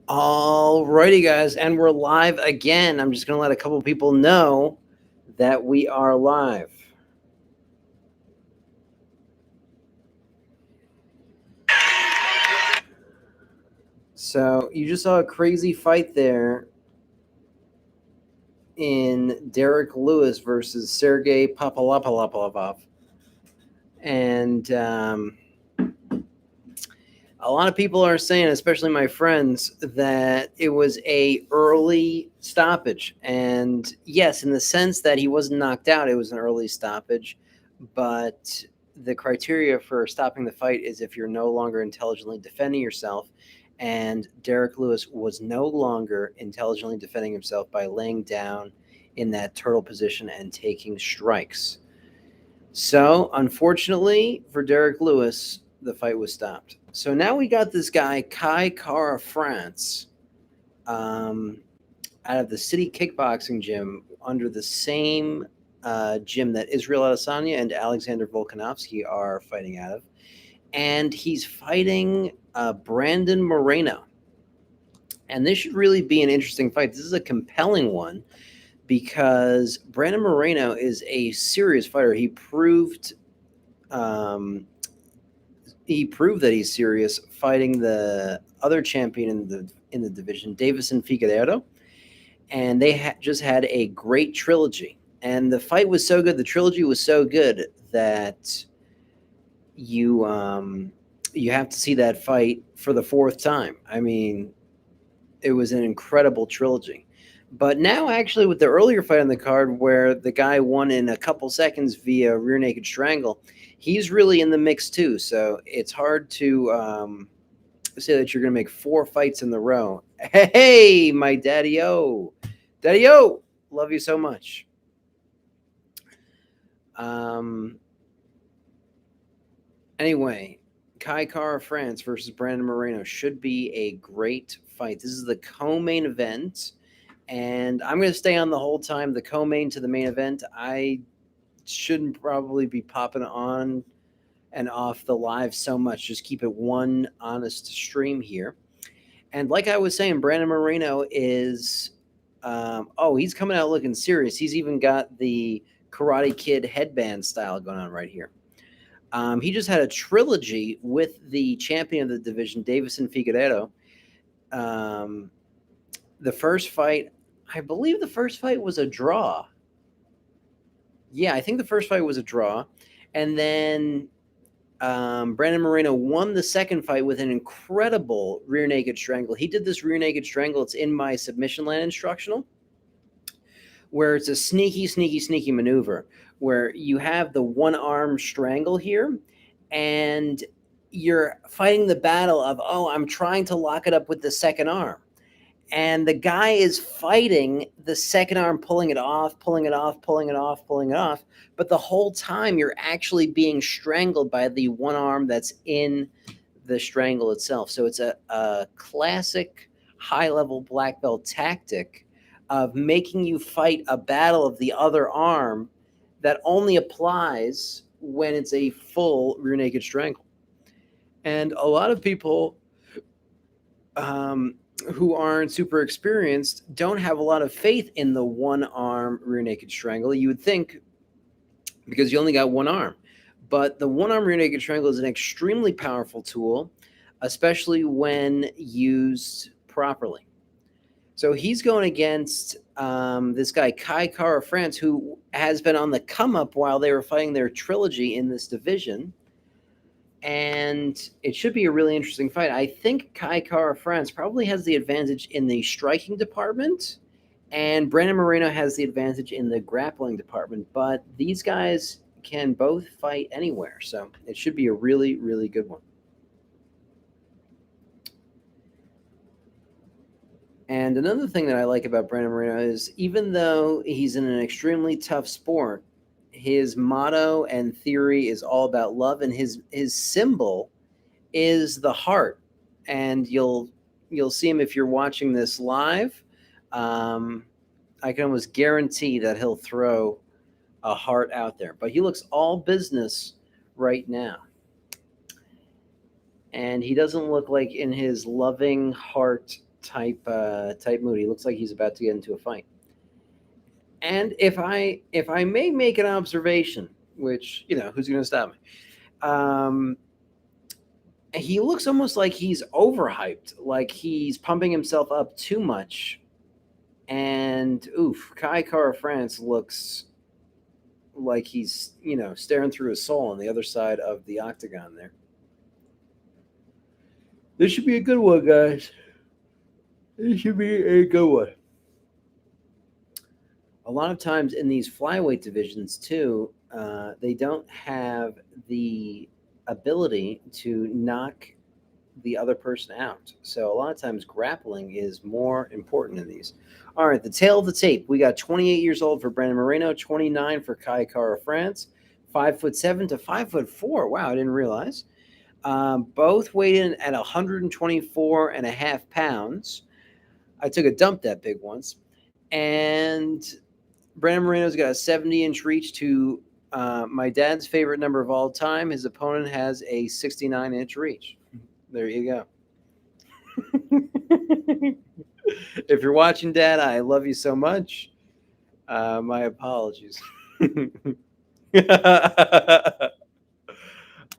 Alrighty, guys, and we're live again. I'm just going to let a couple people know that we are live. So you just saw a crazy fight there in Derek Lewis versus Sergey Papalapalapalov, and a lot of people are saying, especially my friends, that it was a early stoppage. And yes, in the sense that he wasn't knocked out, it was an early stoppage. But the criteria for stopping the fight is if you're no longer intelligently defending yourself. And Derek Lewis was no longer intelligently defending himself by laying down in that turtle position and taking strikes. So, unfortunately for Derek Lewis, the fight was stopped. So now we got this guy, Kai Kara France, um, out of the city kickboxing gym under the same gym that Israel Adesanya and Alexander Volkanovski are fighting out of. And he's fighting Brandon Moreno. And this should really be an interesting fight. This is a compelling one because Brandon Moreno is a serious fighter. Um, he proved that he's serious fighting the other champion in the division, Davison Figueiredo, and they just had a great trilogy. And the fight was so good, the trilogy was so good that you have to see that fight for the fourth time. I mean, it was an incredible trilogy. But now, actually, with the earlier fight on the card where the guy won in a couple seconds via rear naked strangle, he's really in the mix too. So it's hard to say that you're going to make four fights in the row. Hey, my daddy-o. Daddy-o, love you so much. Um, anyway, Kai Kara France versus Brandon Moreno should be a great fight. This is the co-main event, and I'm going to stay on the whole time. The co-main to the main event, I shouldn't probably be popping on and off the live so much. Just keep it one honest stream here. And like I was saying, Brandon Moreno is, he's coming out looking serious. He's even got the Karate Kid headband style going on right here. He just had a trilogy with the champion of the division, Davison Figueiredo. Um, the first fight, I believe the first fight was a draw. Yeah, I think the first fight was a draw. And then Brandon Moreno won the second fight with an incredible rear naked strangle. He did this rear naked strangle. It's in my submission land instructional, where it's a sneaky maneuver where you have the one arm strangle here, and you're fighting the battle of, oh, I'm trying to lock it up with the second arm. And the guy is fighting the second arm, pulling it off, pulling it off, pulling it off, pulling it off. But the whole time you're actually being strangled by the one arm that's in the strangle itself. So it's a classic high level black belt tactic of making you fight a battle of the other arm that only applies when it's a full rear naked strangle. And a lot of people who aren't super experienced don't have a lot of faith in the one arm rear naked strangle. You would think because you only got one arm. But the one arm rear naked strangle is an extremely powerful tool, especially when used properly. So he's going against this guy, Kai Kara France, who has been on the come up while they were fighting their trilogy in this division. And it should be a really interesting fight. I think Kai Kara France probably has the advantage in the striking department, and Brandon Moreno has the advantage in the grappling department. But these guys can both fight anywhere, so it should be a really, really good one. And another thing that I like about Brandon Moreno is even though he's in an extremely tough sport, his motto and theory is all about love, and his symbol is the heart. And you'll see him if you're watching this live. I can almost guarantee that he'll throw a heart out there. But he looks all business right now. And he doesn't look like in his loving heart type mood. He looks like he's about to get into a fight. And if I may make an observation, which who's going to stop me? Um, he looks almost like he's overhyped, like he's pumping himself up too much. And oof, Kai Kara France looks like he's staring through his soul on the other side of the octagon there. This should be a good one, guys. This should be a good one. A lot of times in these flyweight divisions too, they don't have the ability to knock the other person out. So a lot of times grappling is more important in these. All right, the tail of the tape. We got 28 years old for Brandon Moreno, 29 for Kai Kara France, 5'7" to 5'4". Wow, I didn't realize. Both weighed in at 124 and a half pounds. I took a dump that big once. And Brandon Moreno's got a 70-inch reach to my dad's favorite number of all time. His opponent has a 69-inch reach. There you go. If you're watching, Dad, I love you so much. My apologies.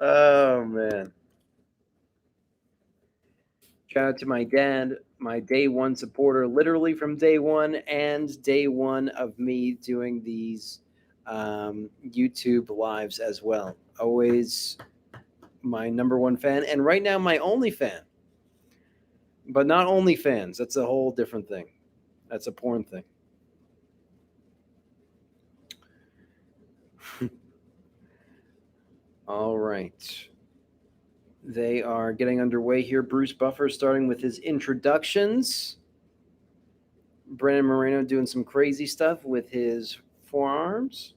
Oh, man. Shout out to my dad, my day one supporter, literally from day one, and day one of me doing these YouTube lives as well. Always my number one fan, and right now my only fan. But not only fans. That's a whole different thing. That's a porn thing. All right. They are getting underway here. Bruce Buffer starting with his introductions. Brandon Moreno doing some crazy stuff with his forearms.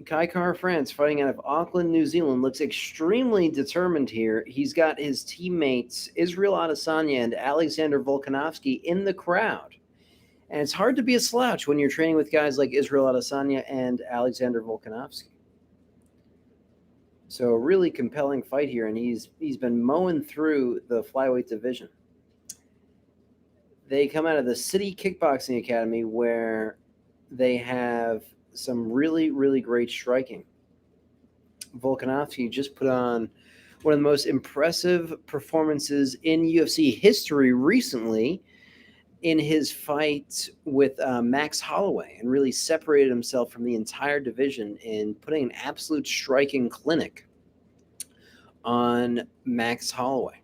Kai Kara France, fighting out of Auckland, New Zealand, looks extremely determined here. He's got his teammates Israel Adesanya and Alexander Volkanovski in the crowd. And it's hard to be a slouch when you're training with guys like Israel Adesanya and Alexander Volkanovski. So a really compelling fight here, and he's been mowing through the flyweight division. They come out of the City Kickboxing Academy, where they have some really, really great striking. Volkanovski just put on one of the most impressive performances in UFC history recently in his fight with Max Holloway, and really separated himself from the entire division in putting an absolute striking clinic on Max Holloway.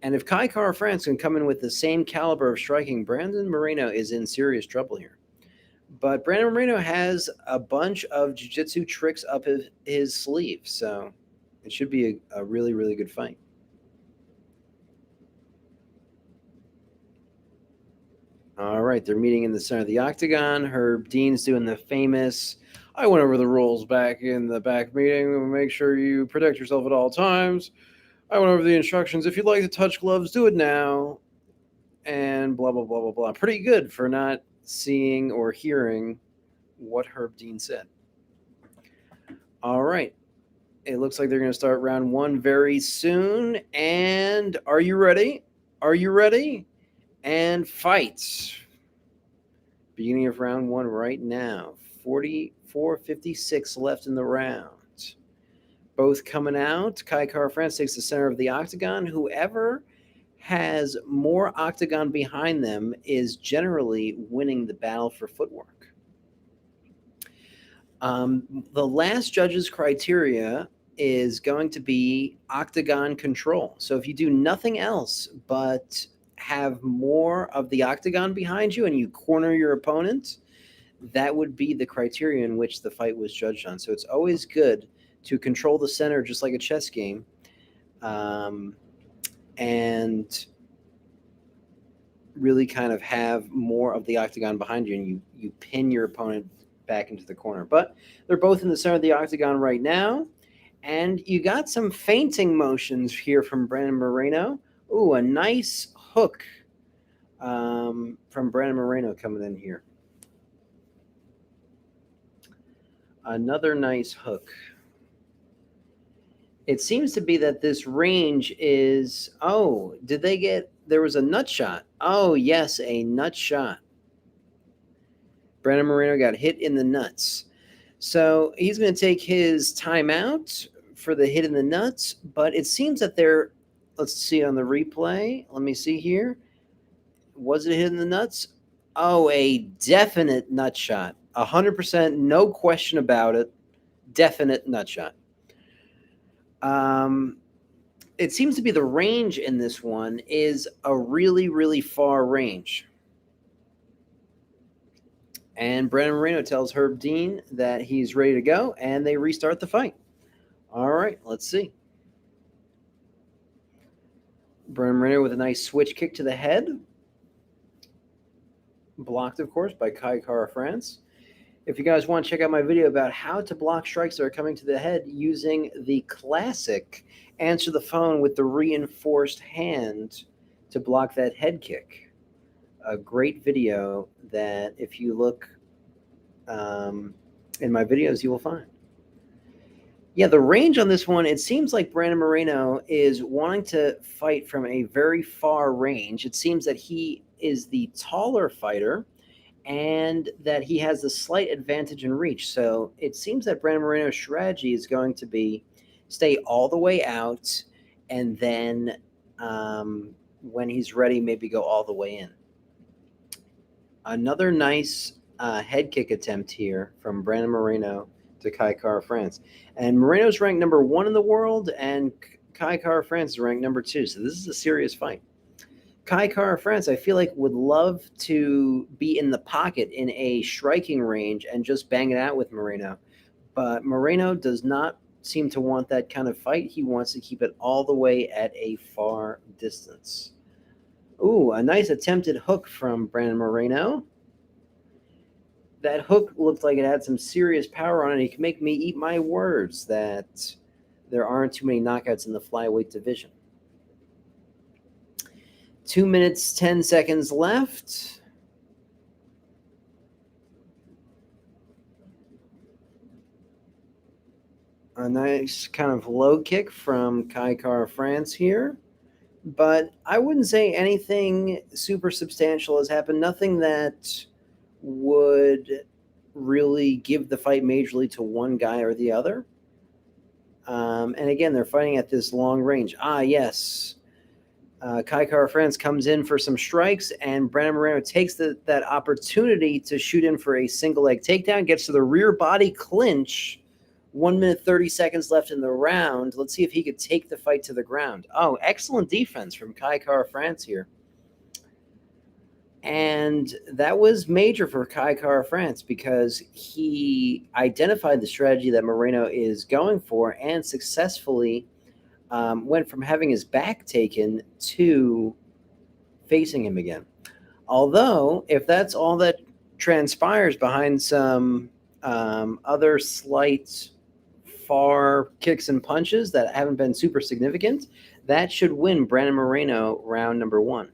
And if Kai Kara France can come in with the same caliber of striking, Brandon Moreno is in serious trouble here. But Brandon Moreno has a bunch of jiu-jitsu tricks up his sleeve, so it should be a really, really good fight. All right, they're meeting in the center of the octagon. Herb Dean's doing the famous, I went over the rules back in the back meeting. Make sure you protect yourself at all times. I went over the instructions. If you'd like to touch gloves, do it now. And blah, blah, blah, blah, blah. Pretty good for not seeing or hearing what Herb Dean said. All right. It looks like they're going to start round one very soon. And are you ready? Are you ready? And fights. Beginning of round one right now. 44:56 left in the round. Both coming out. Kai Kara France takes the center of the octagon. Whoever has more octagon behind them is generally winning the battle for footwork. The last judge's criteria is going to be octagon control. So if you do nothing else but have more of the octagon behind you and you corner your opponent, that would be the criteria in which the fight was judged on. So it's always good to control the center just like a chess game, and really kind of have more of the octagon behind you, and you pin your opponent back into the corner. But they're both in the center of the octagon right now, and you got some feinting motions here from Brandon Moreno. Ooh, a nice hook from Brandon Moreno coming in here. Another nice hook. It seems to be that this range is, oh, there was a nut shot. Oh, yes, a nut shot. Brandon Moreno got hit in the nuts. So he's going to take his timeout for the hit in the nuts, but it seems that let's see on the replay. Let me see here. Was it a hit in the nuts? Oh, a definite nut shot. 100%, no question about it. Definite nut shot. It seems to be the range in this one is a really, really far range. And Brandon Moreno tells Herb Dean that he's ready to go, and they restart the fight. All right, let's see. Brandon Moreno with a nice switch kick to the head. Blocked, of course, by Kai Kara France. If you guys want to check out my video about how to block strikes that are coming to the head using the classic answer the phone with the reinforced hand to block that head kick, a great video that if you look in my videos, you will find. Yeah, the range on this one, it seems like Brandon Moreno is wanting to fight from a very far range. It seems that he is the taller fighter and that he has a slight advantage in reach. So it seems that Brandon Moreno's strategy is going to be stay all the way out, and then when he's ready, maybe go all the way in. Another nice head kick attempt here from Brandon Moreno to Kai Kara France. And Moreno's ranked number 1 in the world, and Kai Kara France is ranked number 2. So this is a serious fight. Kai Kara France, I feel like, would love to be in the pocket in a striking range and just bang it out with Moreno. But Moreno does not seem to want that kind of fight. He wants to keep it all the way at a far distance. Ooh, a nice attempted hook from Brandon Moreno. That hook looked like it had some serious power on it. It can make me eat my words that there aren't too many knockouts in the flyweight division. 2 minutes, 10 seconds left. A nice kind of low kick from Kai Kara France here. But I wouldn't say anything super substantial has happened. Nothing that would really give the fight majorly to one guy or the other. And again, they're fighting at this long range. Yes. Kai Kara France comes in for some strikes, and Brandon Moreno takes that opportunity to shoot in for a single leg takedown, gets to the rear body clinch. 1 minute, 30 seconds left in the round. Let's see if he could take the fight to the ground. Oh, excellent defense from Kai Kara France here. And that was major for Kai Kara France because he identified the strategy that Moreno is going for and successfully went from having his back taken to facing him again. Although, if that's all that transpires behind some other slight far kicks and punches that haven't been super significant, that should win Brandon Moreno round number 1.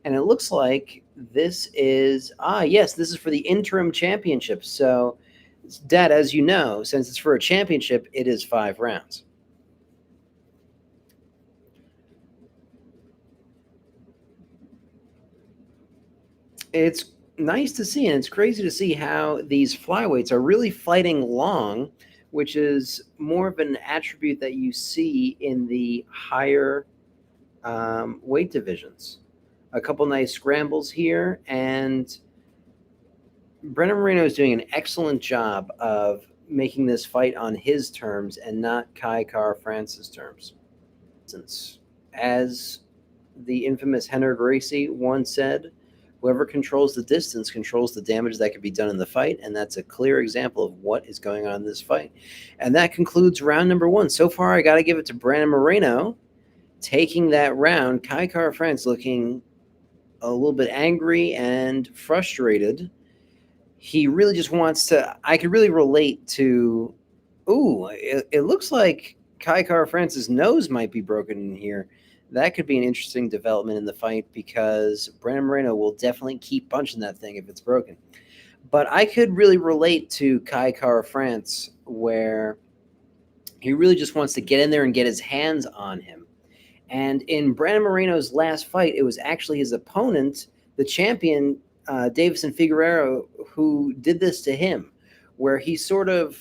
And it looks like this is, yes, this is for the interim championship. So, Dad, as you know, since it's for a championship, it is 5 rounds. It's nice to see, and it's crazy to see how these flyweights are really fighting long, which is more of an attribute that you see in the higher weight divisions. A couple nice scrambles here, and Brandon Moreno is doing an excellent job of making this fight on his terms and not Kai Kara France's terms. As the infamous Henry Gracie once said, whoever controls the distance controls the damage that can be done in the fight, and that's a clear example of what is going on in this fight. And that concludes round number 1. So far, I got to give it to Brandon Moreno taking that round. Kai Kara France looking a little bit angry and frustrated. He really just wants to, I could really relate to, it looks like Kai Kara France's nose might be broken in here. That could be an interesting development in the fight because Brandon Moreno will definitely keep punching that thing if it's broken. But I could really relate to Kai Kara France, where He really just wants to get in there and get his hands on him. And in Brandon Moreno's last fight, it was actually his opponent, the champion, Davison Figueroa, who did this to him, where he sort of,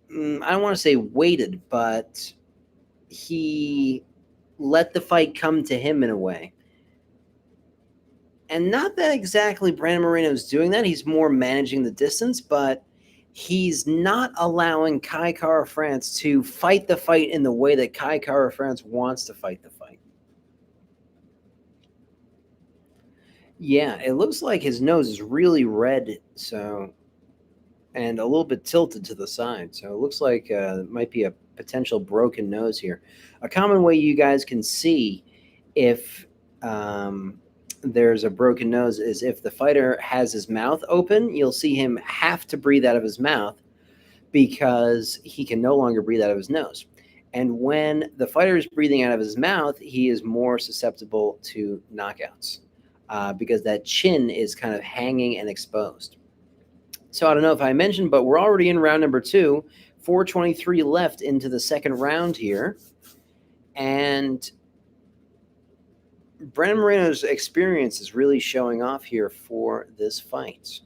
I don't want to say waited, but he let the fight come to him in a way. And not that exactly Brandon Moreno's doing that. He's more managing the distance, but he's not allowing Kai Kara France to fight the fight in the way that Kai Kara France wants to fight the fight. Yeah, it looks like his nose is really red, so, and a little bit tilted to the side. So it looks like it might be a potential broken nose here. A common way you guys can see if there's a broken nose is if the fighter has his mouth open, you'll see him have to breathe out of his mouth because he can no longer breathe out of his nose. And when the fighter is breathing out of his mouth, he is more susceptible to knockouts because that chin is kind of hanging and exposed. So I don't know if I mentioned, but we're already in round number 2, 4:23 left into the second round here. And Brandon Moreno's experience is really showing off here for this fight.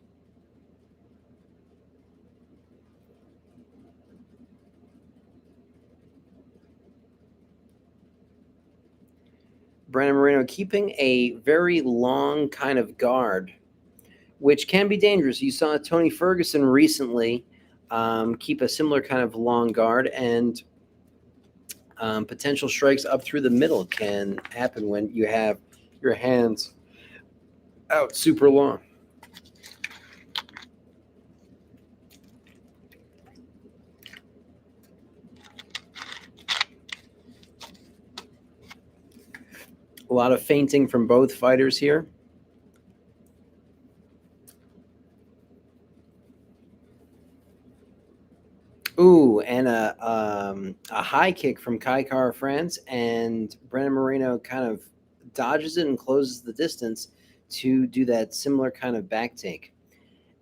Brandon Moreno keeping a very long kind of guard, which can be dangerous. You saw Tony Ferguson recently keep a similar kind of long guard, and potential strikes up through the middle can happen when you have your hands out super long. A lot of feinting from both fighters here. Ooh, and a high kick from Kai Kara France, and Brandon Moreno kind of dodges it and closes the distance to do that similar kind of back take.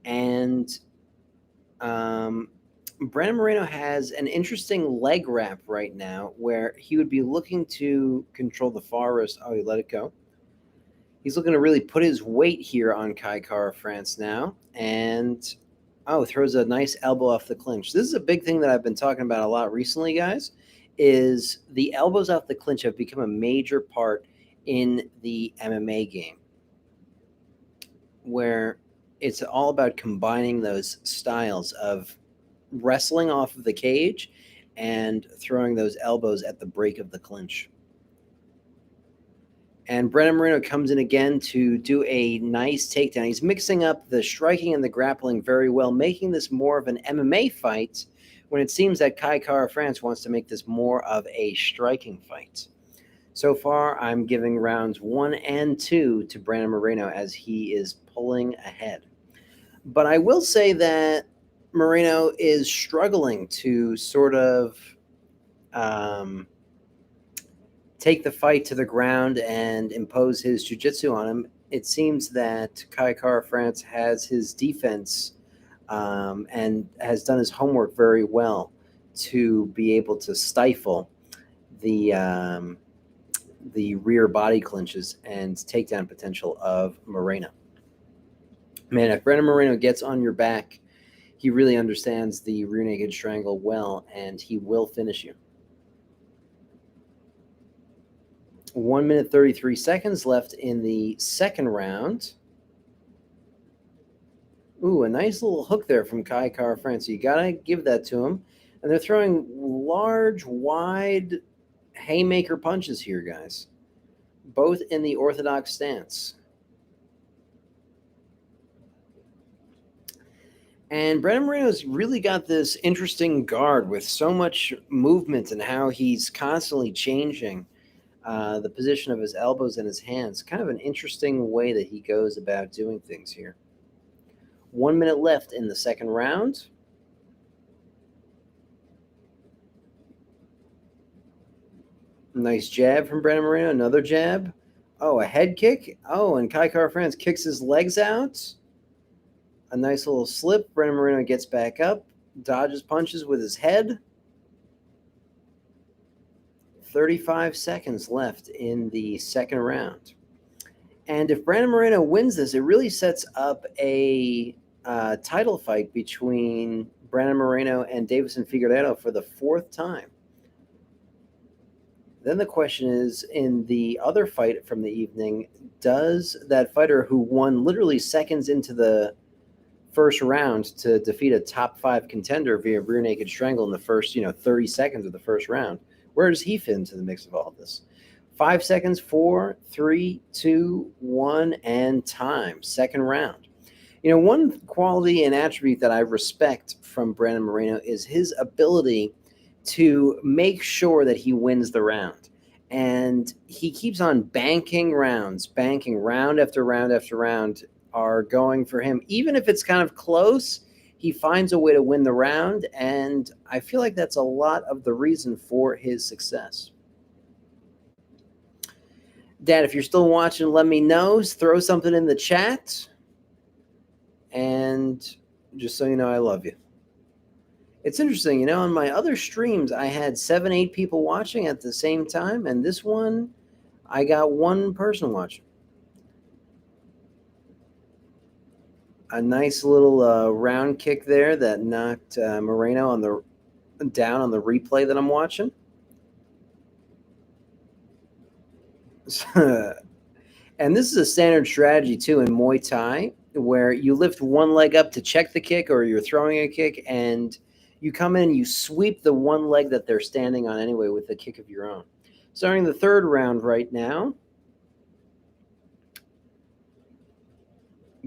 And Brandon Moreno has an interesting leg wrap right now where he would be looking to control the far wrist. Oh, he let it go. He's looking to really put his weight here on Kai Kara France now. And throws a nice elbow off the clinch. This is a big thing that I've been talking about a lot recently, guys, is the elbows off the clinch have become a major part in the MMA game, where it's all about combining those styles of wrestling off of the cage and throwing those elbows at the break of the clinch. And Brandon Moreno comes in again to do a nice takedown. He's mixing up the striking and the grappling very well, making this more of an MMA fight when it seems that Kai Kara France wants to make this more of a striking fight. So far, I'm giving rounds 1 and 2 to Brandon Moreno as he is pulling ahead. But I will say that Moreno is struggling to sort of take the fight to the ground and impose his jiu-jitsu on him. It seems that Kai Kara France has his defense and has done his homework very well to be able to stifle the rear body clinches and takedown potential of Moreno. Man, if Brandon Moreno gets on your back, he really understands the rear naked strangle well, and he will finish you. 1 minute 33 seconds left in the second round. Ooh, a nice little hook there from Kai Kara France. You got to give that to him. And they're throwing large, wide haymaker punches here, guys, both in the orthodox stance. And Brandon Moreno's really got this interesting guard with so much movement and how he's constantly changing the position of his elbows and his hands. Kind of an interesting way that he goes about doing things here. 1 minute left in the second round. Nice jab from Brandon Moreno. Another jab. Oh, a head kick. Oh, and Kai Kara France kicks his legs out. A nice little slip. Brandon Moreno gets back up, dodges punches with his head. 35 seconds left in the second round. And if Brandon Moreno wins this, it really sets up a title fight between Brandon Moreno and Davison Figueiredo for the fourth time. Then the question is, in the other fight from the evening, does that fighter who won literally seconds into the first round to defeat a top 5 contender via rear naked strangle in the first 30 seconds of the first round, where does he fit into the mix of all of this? 5 seconds, 4, 3, 2, 1, and time. Second round. One quality and attribute that I respect from Brandon Moreno is his ability to make sure that he wins the round. And he keeps on banking rounds, banking round after round after round are going for him. Even if it's kind of close, he finds a way to win the round. And I feel like that's a lot of the reason for his success. Dad, if you're still watching, let me know. Throw something in the chat. And just so you know, I love you. It's interesting, on my other streams, I had 7, 8 people watching at the same time. And this one, I got one person watching. A nice little round kick there that knocked Moreno down on the replay that I'm watching. And this is a standard strategy too in Muay Thai, where you lift one leg up to check the kick, or you're throwing a kick, and you come in and you sweep the one leg that they're standing on anyway with a kick of your own. Starting the third round right now.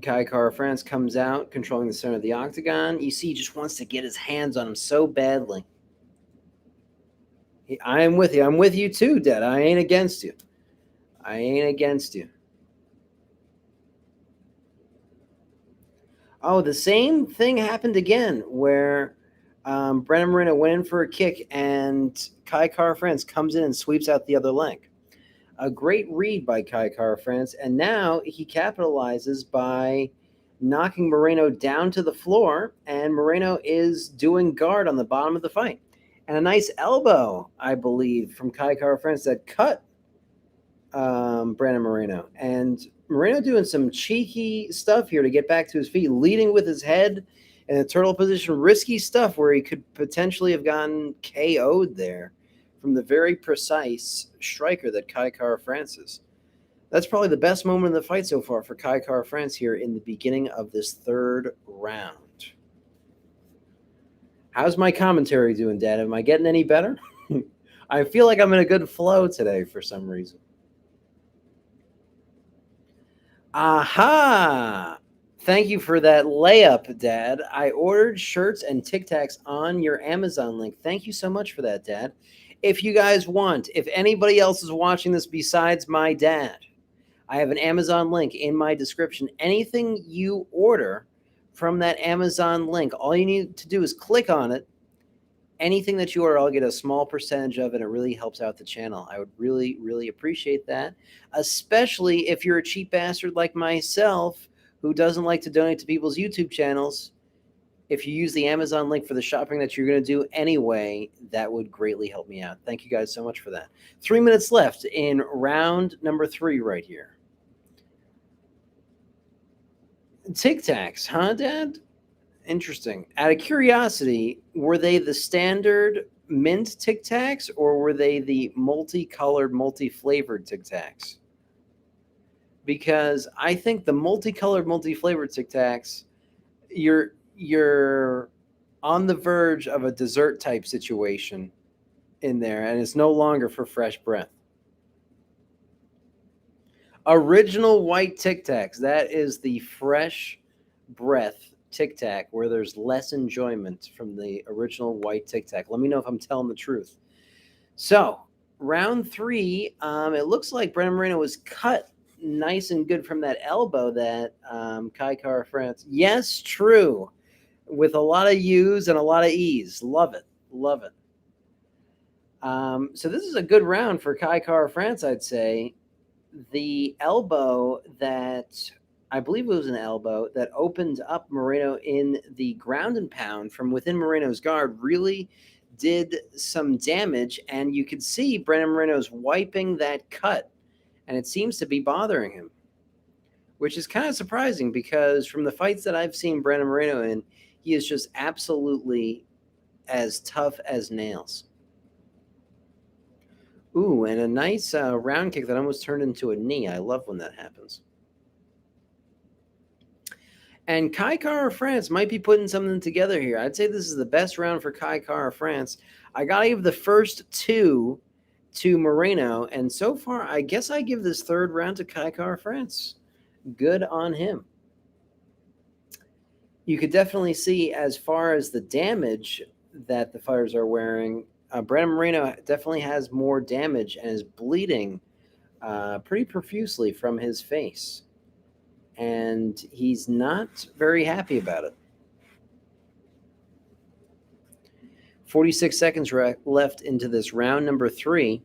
Kai Kara-France comes out, controlling the center of the octagon. You see, he just wants to get his hands on him so badly. I am with you. I'm with you too, Dad. I ain't against you. I ain't against you. Oh, the same thing happened again, where Brandon Moreno went in for a kick, and Kai Kara-France comes in and sweeps out the other leg. A great read by Kai Kara-France, and now he capitalizes by knocking Moreno down to the floor, and Moreno is doing guard on the bottom of the fight. And a nice elbow, I believe, from Kai Kara-France that cut Brandon Moreno. And Moreno doing some cheeky stuff here to get back to his feet, leading with his head in a turtle position, risky stuff where he could potentially have gotten KO'd there from the very precise striker that Kai Kara-France is. That's probably the best moment in the fight so far for Kai Kara-France here in the beginning of this third round. How's my commentary doing, Dad? Am I getting any better? I feel like I'm in a good flow today for some reason. Aha! Thank you for that layup, Dad. I ordered shirts and Tic Tacs on your Amazon link. Thank you so much for that, Dad. If you guys want, if anybody else is watching this besides my dad, I have an Amazon link in my description. Anything you order from that Amazon link, all you need to do is click on it. Anything that you order, I'll get a small percentage of it. It really helps out the channel. I would really, really appreciate that, especially if you're a cheap bastard like myself who doesn't like to donate to people's YouTube channels. If you use the Amazon link for the shopping that you're going to do anyway, that would greatly help me out. Thank you guys so much for that. 3 minutes left in round number 3 right here. Tic Tacs, huh, Dad? Interesting. Out of curiosity, were they the standard mint Tic Tacs, or were they the multicolored, multi-flavored Tic Tacs? Because I think the multicolored, multi-flavored Tic Tacs, you're on the verge of a dessert type situation in there, and it's no longer for fresh breath. Original white Tic Tacs. That is the fresh breath Tic Tac, where there's less enjoyment from the original white Tic Tac. Let me know if I'm telling the truth. So, round 3, it looks like Brandon Moreno was cut nice and good from that elbow that Kai Kara-France. Yes, true. With a lot of U's and a lot of E's. Love it. Love it. So this is a good round for Kai Kara-France, I'd say. The elbow that, I believe it was an elbow, that opened up Moreno in the ground and pound from within Moreno's guard really did some damage, and you could see Brandon Moreno's wiping that cut, and it seems to be bothering him, which is kind of surprising because from the fights that I've seen Brandon Moreno in, he is just absolutely as tough as nails. Ooh, and a nice round kick that almost turned into a knee. I love when that happens. And Kai Kara France might be putting something together here. I'd say this is the best round for Kai Kara France. I got to give the first two to Moreno, and so far, I guess I give this third round to Kai Kara France. Good on him. You could definitely see, as far as the damage that the fighters are wearing, Brandon Moreno definitely has more damage and is bleeding pretty profusely from his face. And he's not very happy about it. 46 seconds left into this round number 3.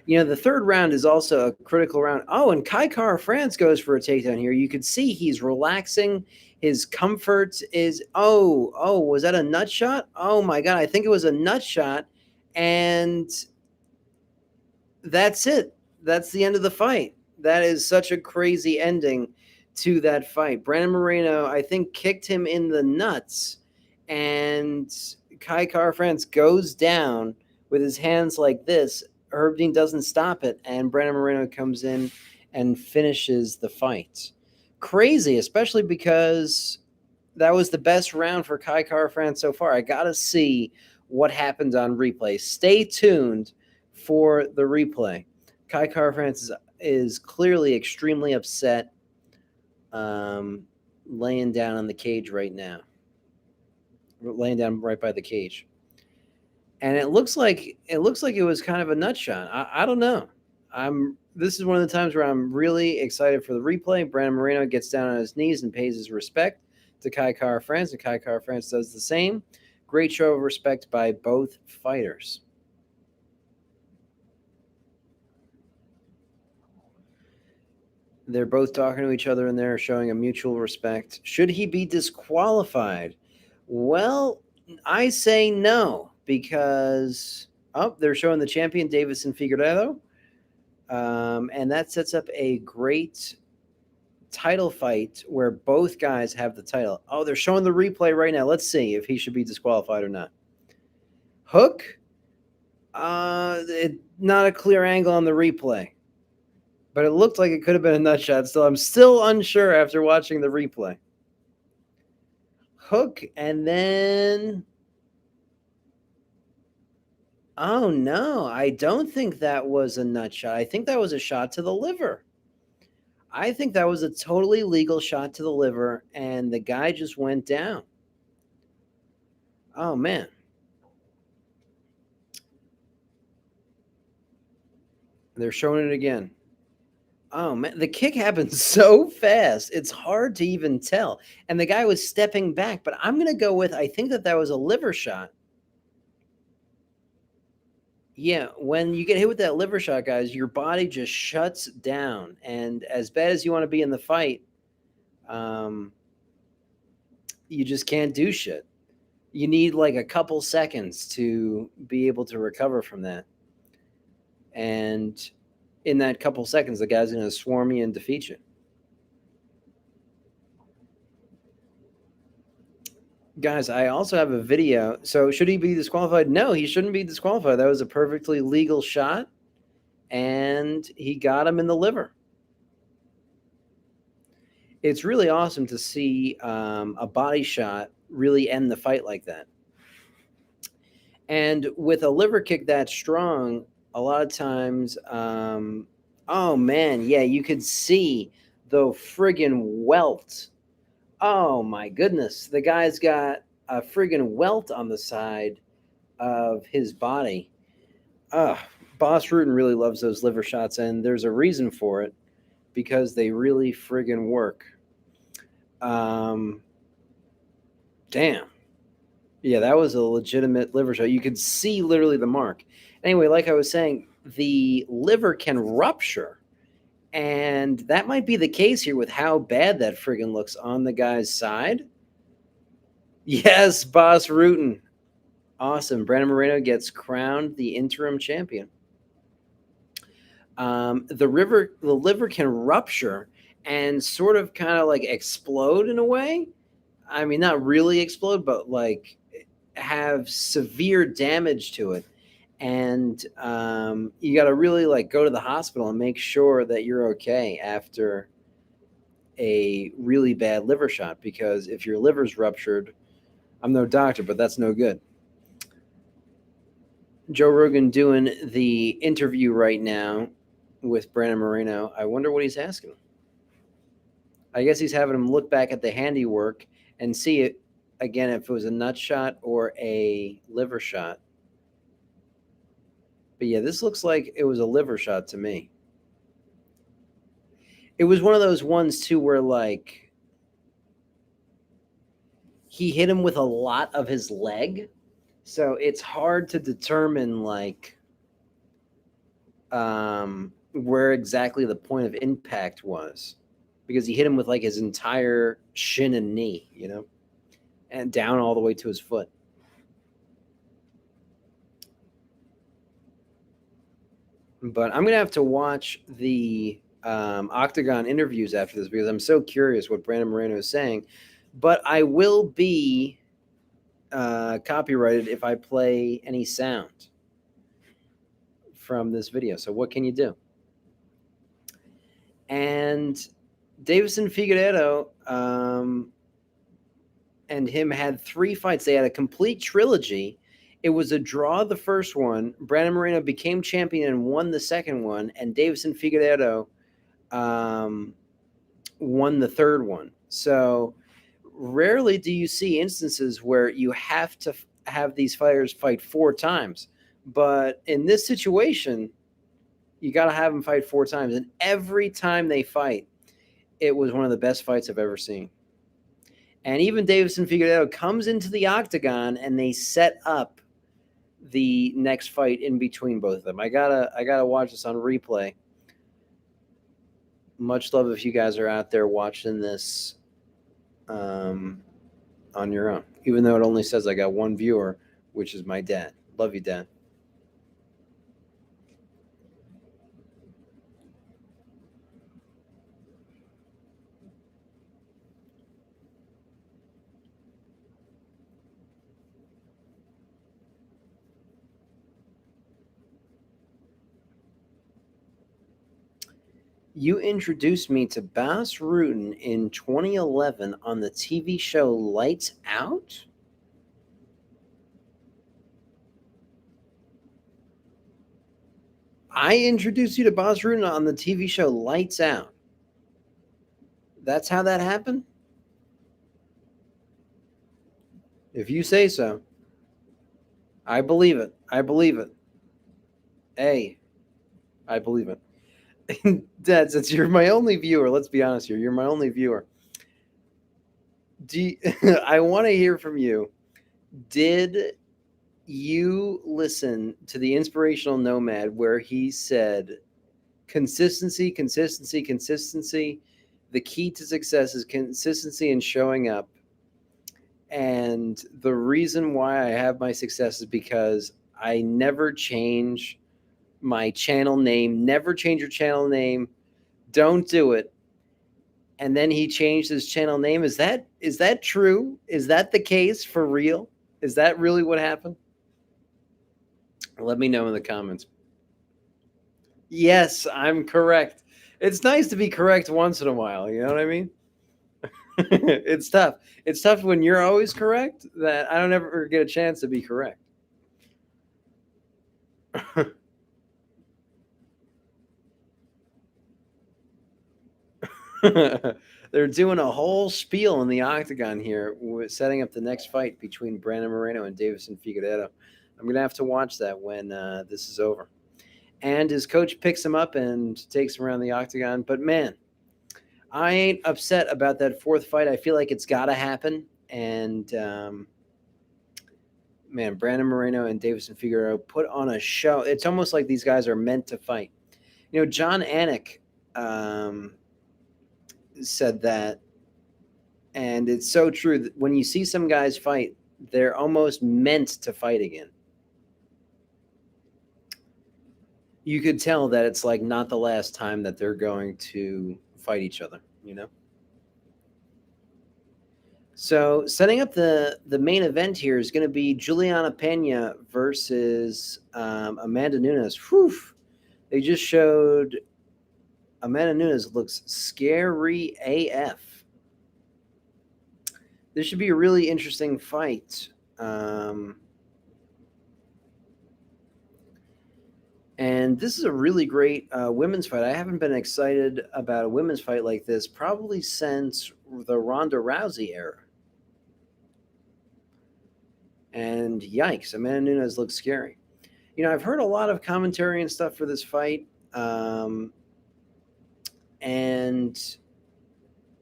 You know, the third round is also a critical round. Oh, and Kai Kara France goes for a takedown here. You could see he's relaxing. His comfort is, was that a nut shot? Oh my God, I think it was a nut shot. And that's it. That's the end of the fight. That is such a crazy ending to that fight. Brandon Moreno, I think, kicked him in the nuts, and Kai Kara France goes down with his hands like this. Herb Dean doesn't stop it, and Brandon Moreno comes in and finishes the fight. Crazy, especially because that was the best round for Kai Kara France so far. I got to see what happens on replay. Stay tuned for the replay. Kai Kara France is clearly extremely upset, laying down on the cage right now, laying down right by the cage, and it looks like it was kind of a nut shot. I don't know. This is one of the times where I'm really excited for the replay. Brandon Moreno gets down on his knees and pays his respect to Kai Kara France, and Kai Kara France does the same. Great show of respect by both fighters. They're both talking to each other in there, showing a mutual respect. Should he be disqualified? Well, I say no, because they're showing the champion, Davison Figueiredo, and that sets up a great title fight where both guys have the title. Oh, they're showing the replay right now. Let's see if he should be disqualified or not. Hook, not a clear angle on the replay, but it looked like it could have been a nut shot. Still, I'm still unsure after watching the replay. Hook, and then, oh no, I don't think that was a nut shot. I think that was a shot to the liver. I think that was a totally legal shot to the liver, and the guy just went down. Oh, man. They're showing it again. Oh, man. The kick happened so fast. It's hard to even tell. And the guy was stepping back, but I'm going to go with, I think that was a liver shot. Yeah, when you get hit with that liver shot, guys, your body just shuts down. And as bad as you want to be in the fight, you just can't do shit. You need like a couple seconds to be able to recover from that. And in that couple seconds, the guy's going to swarm you and defeat you. Guys, I also have a video. So should he be disqualified? No, he shouldn't be disqualified. That was a perfectly legal shot, and he got him in the liver. It's really awesome to see a body shot really end the fight like that. And with a liver kick that strong, a lot of times, oh man, yeah, you could see the friggin' welt. Oh my goodness, the guy's got a friggin' welt on the side of his body. Boss Rutan really loves those liver shots, and there's a reason for it, because they really friggin' work. Damn. Yeah, that was a legitimate liver shot. You could see literally the mark. Anyway, like I was saying, the liver can rupture, and that might be the case here with how bad that friggin' looks on the guy's side. Yes, Boss Rutan. Awesome. Brandon Moreno gets crowned the interim champion. The liver can rupture and sort of kind of like explode in a way. I mean, not really explode, but like have severe damage to it. And you got to really like go to the hospital and make sure that you're okay after a really bad liver shot, because if your liver's ruptured, I'm no doctor, but that's no good. Joe Rogan doing the interview right now with Brandon Moreno. I wonder what he's asking him. I guess he's having him look back at the handiwork and see it again if it was a nut shot or a liver shot. But yeah, this looks like it was a liver shot to me. It was one of those ones too where like he hit him with a lot of his leg. So it's hard to determine like where exactly the point of impact was, because he hit him with like his entire shin and knee, and down all the way to his foot. But I'm gonna have to watch the Octagon interviews after this because I'm so curious what Brandon Moreno is saying. But I will be copyrighted if I play any sound from this video. So what can you do? And Davison Figueiredo and him had 3 fights. They had a complete trilogy. It was a draw the first one. Brandon Moreno became champion and won the second one, and Davison Figueiredo won the third one. So rarely do you see instances where you have to have these fighters fight 4 times. But in this situation, you got to have them fight 4 times. And every time they fight, it was one of the best fights I've ever seen. And even Davison Figueiredo comes into the octagon and they set up the next fight in between both of them. I gotta watch this on replay. Much love if you guys are out there watching this on your own, even though it only says I got 1 viewer, which is my dad. Love you, Dad. You introduced me to Bas Rutten in 2011 on the TV show Lights Out? I introduced you to Bas Rutten on the TV show Lights Out. That's how that happened? If you say so. I believe it. I believe it. Hey, I believe it. Dad, since you're my only viewer, let's be honest here. You're my only viewer. I want to hear from you. Did you listen to the Inspirational Nomad where he said consistency, consistency, consistency? The key to success is consistency and showing up. And the reason why I have my success is because I never change my channel name. Never change your channel name. Don't do it. And then he changed his channel name. Is that true? Is that the case for real? Is that really what happened? Let me know in the comments. Yes, I'm correct. It's nice to be correct once in a while. You know what I mean? It's tough. It's tough when you're always correct that I don't ever get a chance to be correct. They're doing a whole spiel in the octagon here, setting up the next fight between Brandon Moreno and Davison Figueiredo. I'm going to have to watch that when this is over. And his coach picks him up and takes him around the octagon. But man, I ain't upset about that 4th fight. I feel like it's got to happen. And man, Brandon Moreno and Davison Figueiredo put on a show. It's almost like these guys are meant to fight. John Anik said that, and it's so true that when you see some guys fight, they're almost meant to fight again. You could tell that it's like not the last time that they're going to fight each other, you know? So setting up the main event here is going to be Juliana Pena versus Amanda Nunes. Whew. They just showed Amanda Nunes looks scary AF. This should be a really interesting fight. And this is a really great women's fight. I haven't been excited about a women's fight like this probably since the Ronda Rousey era. And yikes, Amanda Nunes looks scary. You know, I've heard a lot of commentary and stuff for this fight. And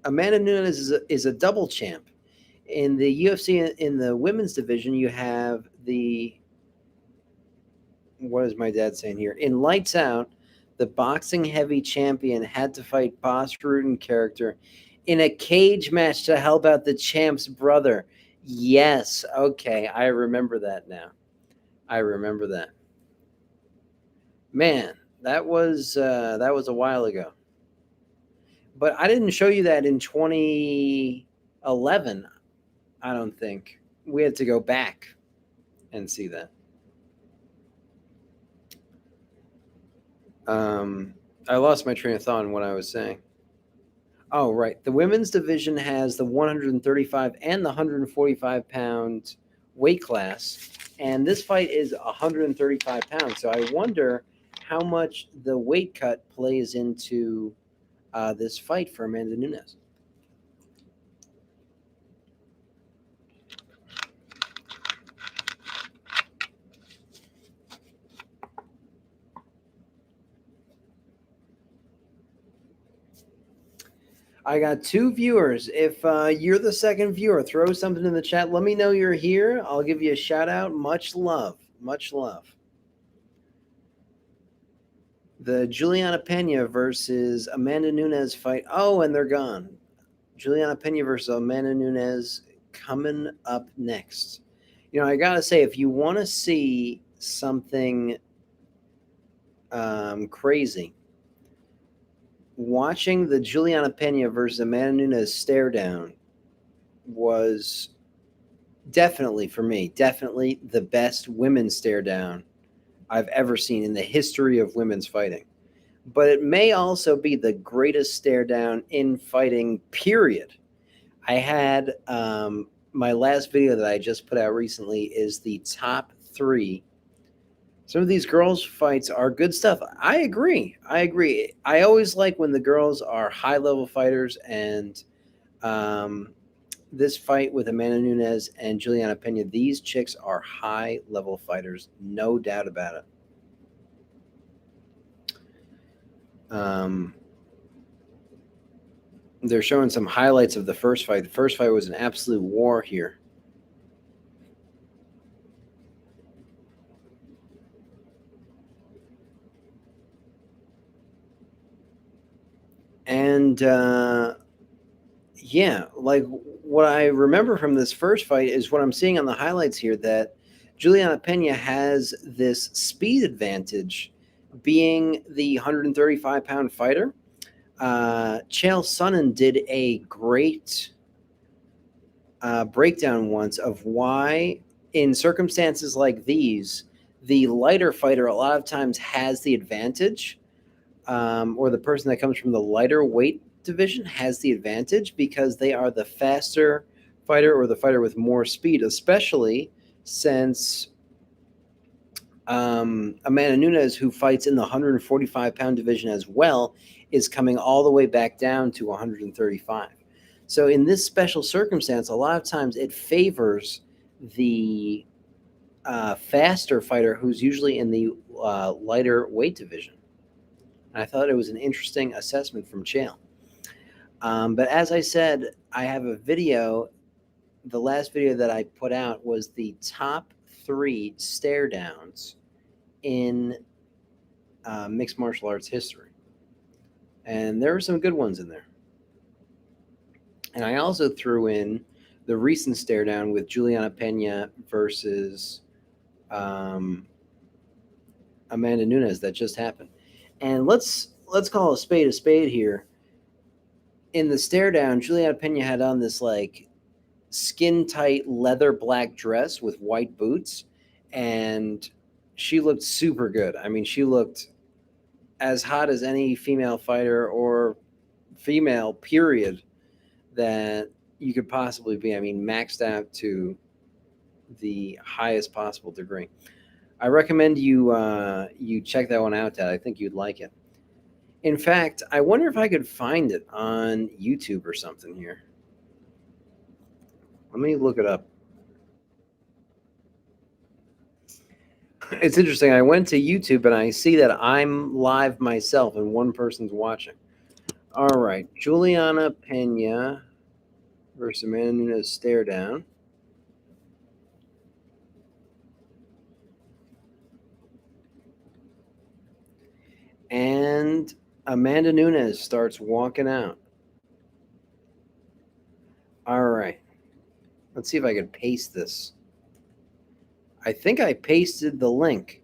Amanda Nunes is a double champ. In the UFC, in the women's division, you have the, what is my dad saying here? In Lights Out, the boxing heavy champion had to fight Boss Rutan character in a cage match to help out the champ's brother. Yes, okay, I remember that now. I remember that. Man, that was a while ago. But I didn't show you that in 2011. I don't think we had to go back and see that. I lost my train of thought in what I was saying. Oh, right. The women's division has the 135 and the 145-pound weight class, and this fight is 135 pounds. So I wonder how much the weight cut plays into this fight for Amanda Nunes. I got 2 viewers. If you're the second viewer, throw something in the chat. Let me know you're here. I'll give you a shout out. Much love. Much love. The Juliana Pena versus Amanda Nunes fight. Oh, and they're gone. Juliana Pena versus Amanda Nunes coming up next. You know, I got to say, if you want to see something crazy, watching the Juliana Pena versus Amanda Nunes stare down was definitely, for me, definitely the best women's stare down I've ever seen in the history of women's fighting. But it may also be the greatest stare down in fighting, period. I had my last video that I just put out recently is the top 3. Some of these girls' fights are good stuff. I agree. I always like when the girls are high-level fighters, and this fight with Amanda Nunes and Juliana Pena, these chicks are high-level fighters, no doubt about it. They're showing some highlights of the first fight. The first fight was an absolute war here. And yeah, like what I remember from this first fight is what I'm seeing on the highlights here, that Juliana Pena has this speed advantage being the 135-pound fighter. Chael Sonnen did a great breakdown once of why, in circumstances like these, the lighter fighter a lot of times has the advantage, or the person that comes from the lighter weight division has the advantage because they are the faster fighter or the fighter with more speed, especially since Amanda Nunes, who fights in the 145-pound division as well, is coming all the way back down to 135. So in this special circumstance, a lot of times it favors the faster fighter who's usually in the lighter weight division. And I thought it was an interesting assessment from Chael. But as I said, I have a video. The last video that I put out was the top 3 stare downs in mixed martial arts history. And there were some good ones in there. And I also threw in the recent stare down with Juliana Pena versus um, Amanda Nunes that just happened. And let's call a spade here. In the stare down, Juliana Pena had on this like skin tight leather black dress with white boots, and she looked super good. I mean, she looked as hot as any female fighter or female period that you could possibly be. I mean, maxed out to the highest possible degree. I recommend you check that one out, Dad. I think you'd like it. In fact, I wonder if I could find it on YouTube or something here. Let me look it up. It's interesting. I went to YouTube and I see that I'm live myself and one person's watching. All right, Juliana Pena versus Amanda Nunes stare down. And Amanda Nunes starts walking out. All right, let's see if I can paste this. I think I pasted the link.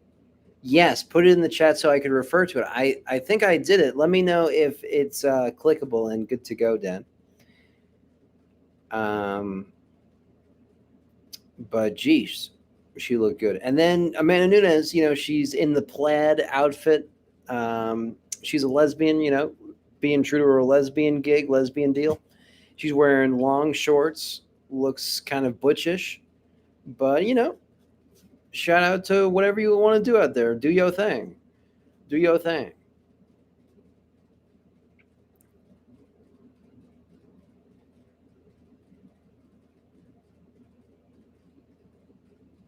Yes, put it in the chat so I could refer to it. I think I did it. Let me know if it's clickable and good to go, Dan. Um, but geez, she looked good. And then Amanda Nunes, she's in the plaid outfit. She's a lesbian, being true to her lesbian gig, lesbian deal. She's wearing long shorts, looks kind of butchish, but shout out to whatever you want to do out there. Do your thing. Do your thing.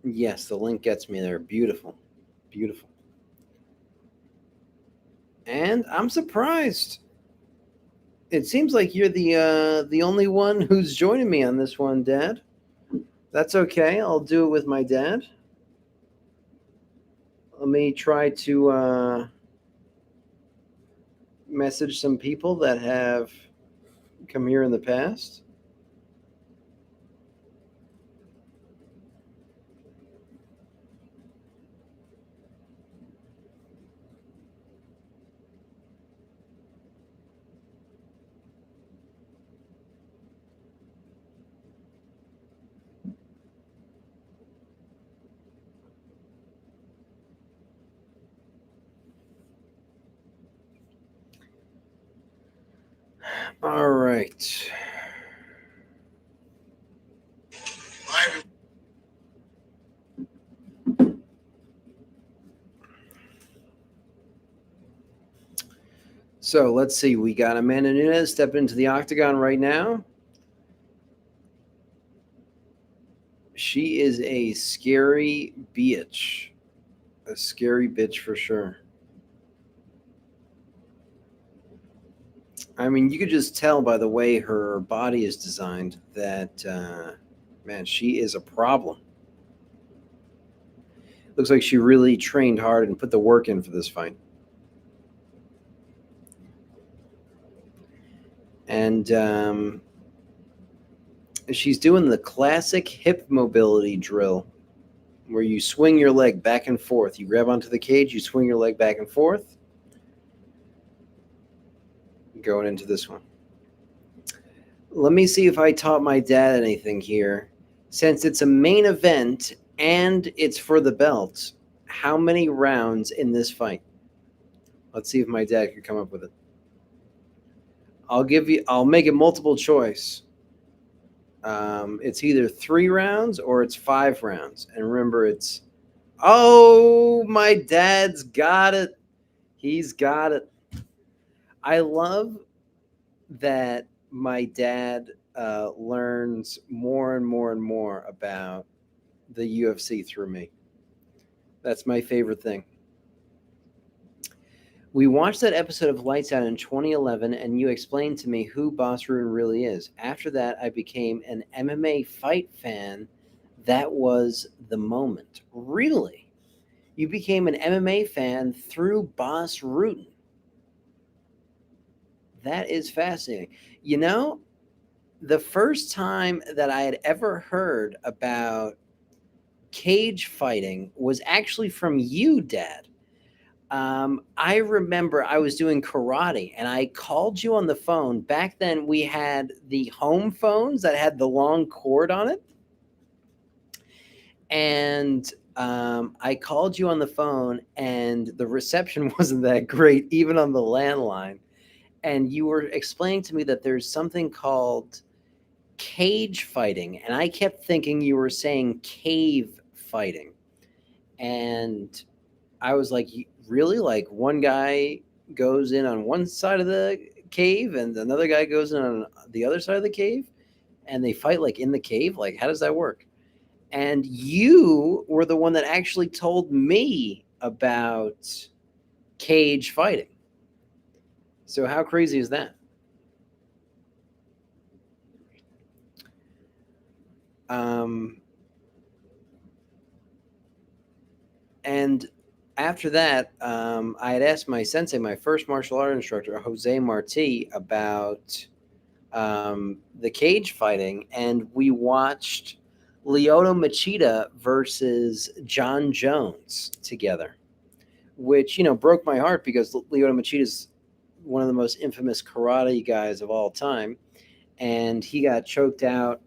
Yes, the link gets me there. Beautiful. Beautiful. And I'm surprised. It seems like you're the only one who's joining me on this one, Dad. That's okay. I'll do it with my dad. Let me try to message some people that have come here in the past. All right. So let's see. We got Amanda Nunes stepping into the octagon right now. She is a scary bitch. A scary bitch for sure. I mean, you could just tell by the way her body is designed that, man, she is a problem. Looks like she really trained hard and put the work in for this fight. And she's doing the classic hip mobility drill where you swing your leg back and forth. You grab onto the cage, you swing your leg back and forth. Going into this one. Let me see if I taught my dad anything here. Since it's a main event and it's for the belt, how many rounds in this fight? Let's see if my dad could come up with it. I'll make it multiple choice. It's either 3 rounds or it's 5 rounds. And remember, oh, my dad's got it. He's got it. I love that my dad learns more and more and more about the UFC through me. That's my favorite thing. We watched that episode of Lights Out in 2011, and you explained to me who Boss Rutan really is. After that, I became an MMA fight fan. That was the moment. Really? You became an MMA fan through Boss Rutan. That is fascinating. You know, the first time that I had ever heard about cage fighting was actually from you, Dad. I remember I was doing karate and I called you on the phone. Back then, we had the home phones that had the long cord on it. And I called you on the phone, and the reception wasn't that great, even on the landline. And you were explaining to me that there's something called cage fighting. And I kept thinking you were saying cave fighting. And I was like, really? Like one guy goes in on one side of the cave and another guy goes in on the other side of the cave and they fight like in the cave? Like, how does that work? And you were the one that actually told me about cage fighting. So, how crazy is that? Um, and after that, I had asked my sensei, my first martial art instructor, Jose Marti, about the cage fighting, and we watched Lyoto Machida versus John Jones together, which broke my heart because Lyoto Machida is one of the most infamous karate guys of all time, and he got choked out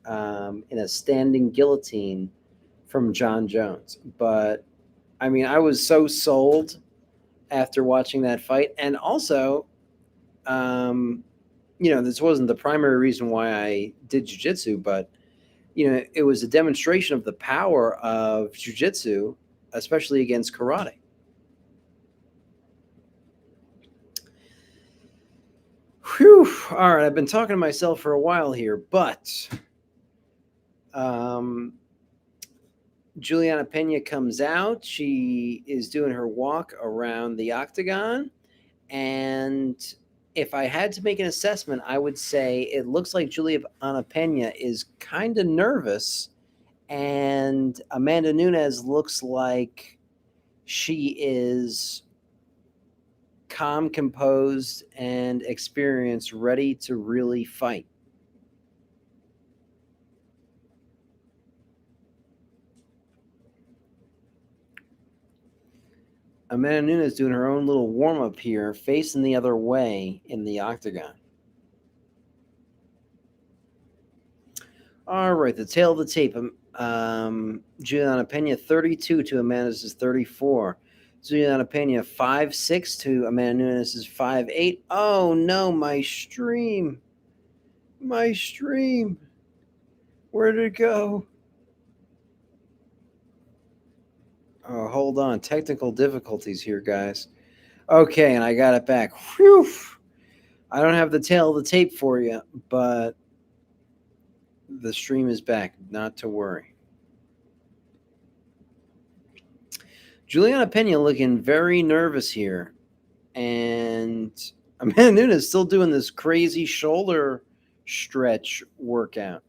in a standing guillotine from John Jones. But I mean, I was so sold after watching that fight, and also, um, this wasn't the primary reason why I did jujitsu, but it was a demonstration of the power of jujitsu, especially against karate. Whew. All right, I've been talking to myself for a while here, but um, Juliana Pena comes out. She is doing her walk around the octagon. And if I had to make an assessment, I would say it looks like Juliana Pena is kind of nervous. And Amanda Nunes looks like she is calm, composed, and experienced, ready to really fight. Amanda Nunes doing her own little warm up here, facing the other way in the octagon. All right, the tail of the tape. Juliana Pena 32 to Amanda's 34. Juliana Pena 5'6" to Amanda Nunes' 5'8". Oh no, my stream. My stream. Where did it go? Oh, hold on. Technical difficulties here, guys. Okay, and I got it back. Whew. I don't have the tail of the tape for you, but the stream is back. Not to worry. Juliana Pena looking very nervous here. And Amanda Nunes still doing this crazy shoulder stretch workout.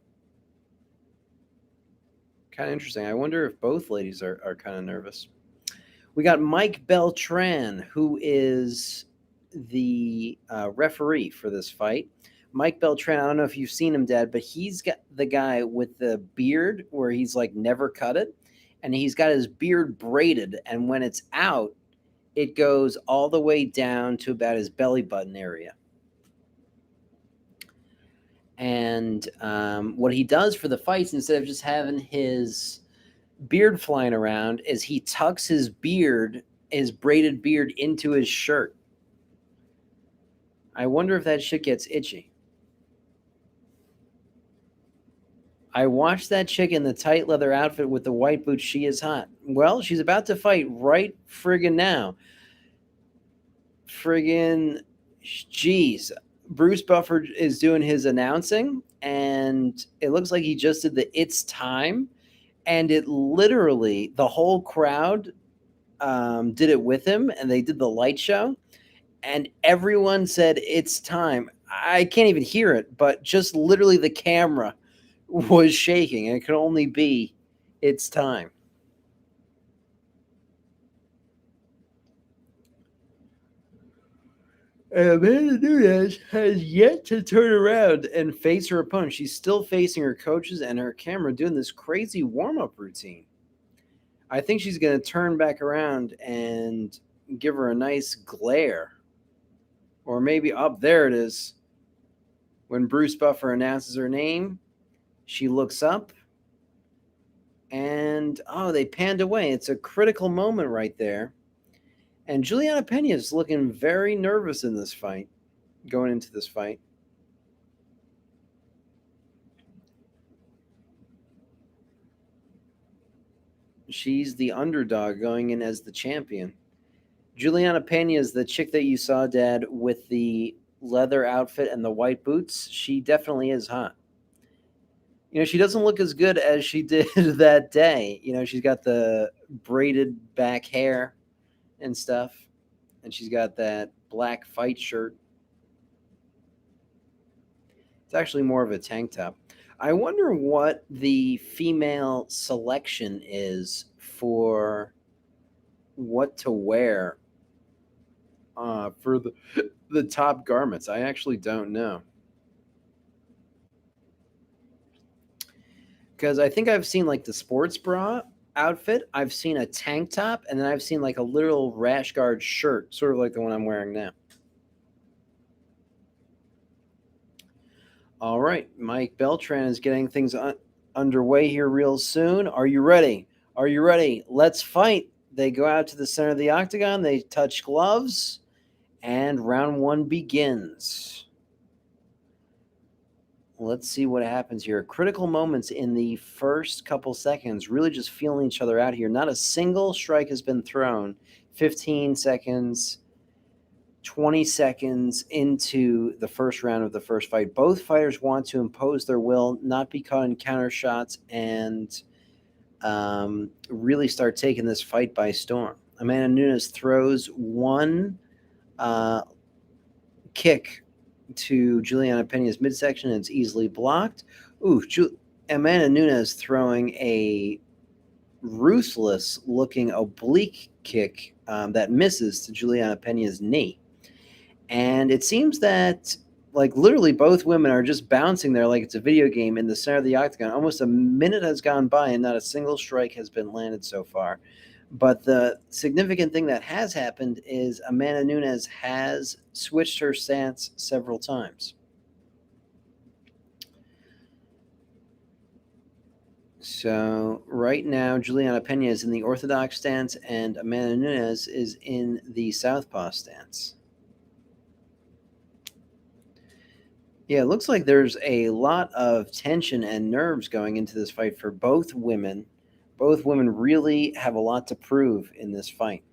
Kind of interesting. I wonder if both ladies are kind of nervous. We got Mike Beltran, who is the referee for this fight. Mike Beltran, I don't know if you've seen him, Dad, but he's got the guy with the beard where he's like never cut it. And he's got his beard braided. And when it's out, it goes all the way down to about his belly button area. And what he does for the fights, instead of just having his beard flying around, is he tucks his beard, his braided beard, into his shirt. I wonder if that shit gets itchy. I watched that chick in the tight leather outfit with the white boots. She is hot. Well, she's about to fight right friggin' now. Friggin' jeez. Bruce Buffer is doing his announcing, and it looks like he just did the "It's time," and it literally the whole crowd did it with him, and they did the light show, and everyone said "It's time." I can't even hear it, but just literally the camera was shaking, and it could only be "It's time." And Amanda Nunes has yet to turn around and face her opponent. She's still facing her coaches and her camera doing this crazy warm up routine. I think she's going to turn back around and give her a nice glare. Or maybe up there it is. When Bruce Buffer announces her name, she looks up and they panned away. It's a critical moment right there. And Juliana Pena is looking very nervous in this fight, going into this fight. She's the underdog going in as the champion. Juliana Pena is the chick that you saw, Dad, with the leather outfit and the white boots. She definitely is hot. She doesn't look as good as she did that day. She's got the braided back hair and stuff, and she's got that black fight shirt. It's actually more of a tank top. I wonder what the female selection is for what to wear for the top garments. I actually don't know. Because I think I've seen like the sports bra outfit, I've seen a tank top, and then I've seen like a literal rash guard shirt, sort of like the one I'm wearing now. All right, Mike Beltran is getting things underway here real soon. Are you ready? Are you ready? Let's fight. They go out to the center of the octagon, they touch gloves, and round one begins. Let's see what happens here. Critical moments in the first couple seconds, really just feeling each other out here. Not a single strike has been thrown. 15 seconds, 20 seconds into the first round of the first fight. Both fighters want to impose their will, not be caught in counter shots, and really start taking this fight by storm. Amanda Nunes throws one kick to Juliana Pena's midsection, and it's easily blocked. Amanda Nunes throwing a ruthless looking oblique kick that misses to Juliana Pena's knee. And it seems that like literally both women are just bouncing there like it's a video game in the center of the octagon. Almost a minute has gone by and not a single strike has been landed so far. But the significant thing that has happened is Amanda Nunes has switched her stance several times. So right now, Juliana Pena is in the orthodox stance and Amanda Nunes is in the southpaw stance. Yeah, it looks like there's a lot of tension and nerves going into this fight for both women. Both women really have a lot to prove in this fight.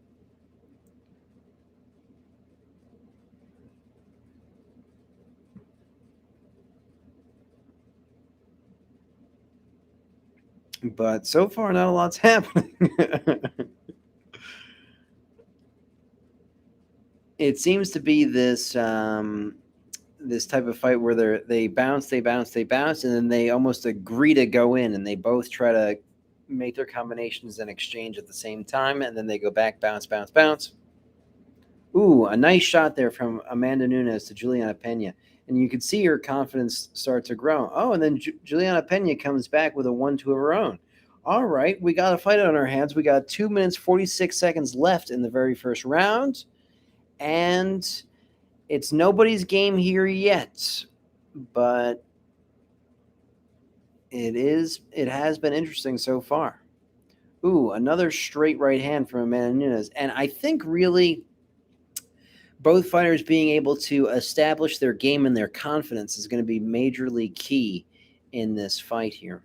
But so far, not a lot's happening. It seems to be this this type of fight where they bounce, they bounce, they bounce, and then they almost agree to go in, and they both try to make their combinations and exchange at the same time, and then they go back, bounce, bounce, bounce. Ooh, a nice shot there from Amanda Nunes to Juliana Pena. And you could see her confidence start to grow. Oh, and then Juliana Pena comes back with a 1-2 of her own. All right, we got a fight on our hands. We got 2 minutes, 46 seconds left in the very first round. And it's nobody's game here yet. But it has been interesting so far. Ooh, another straight right hand from Amanda Nunes. And I think really both fighters being able to establish their game and their confidence is going to be majorly key in this fight here.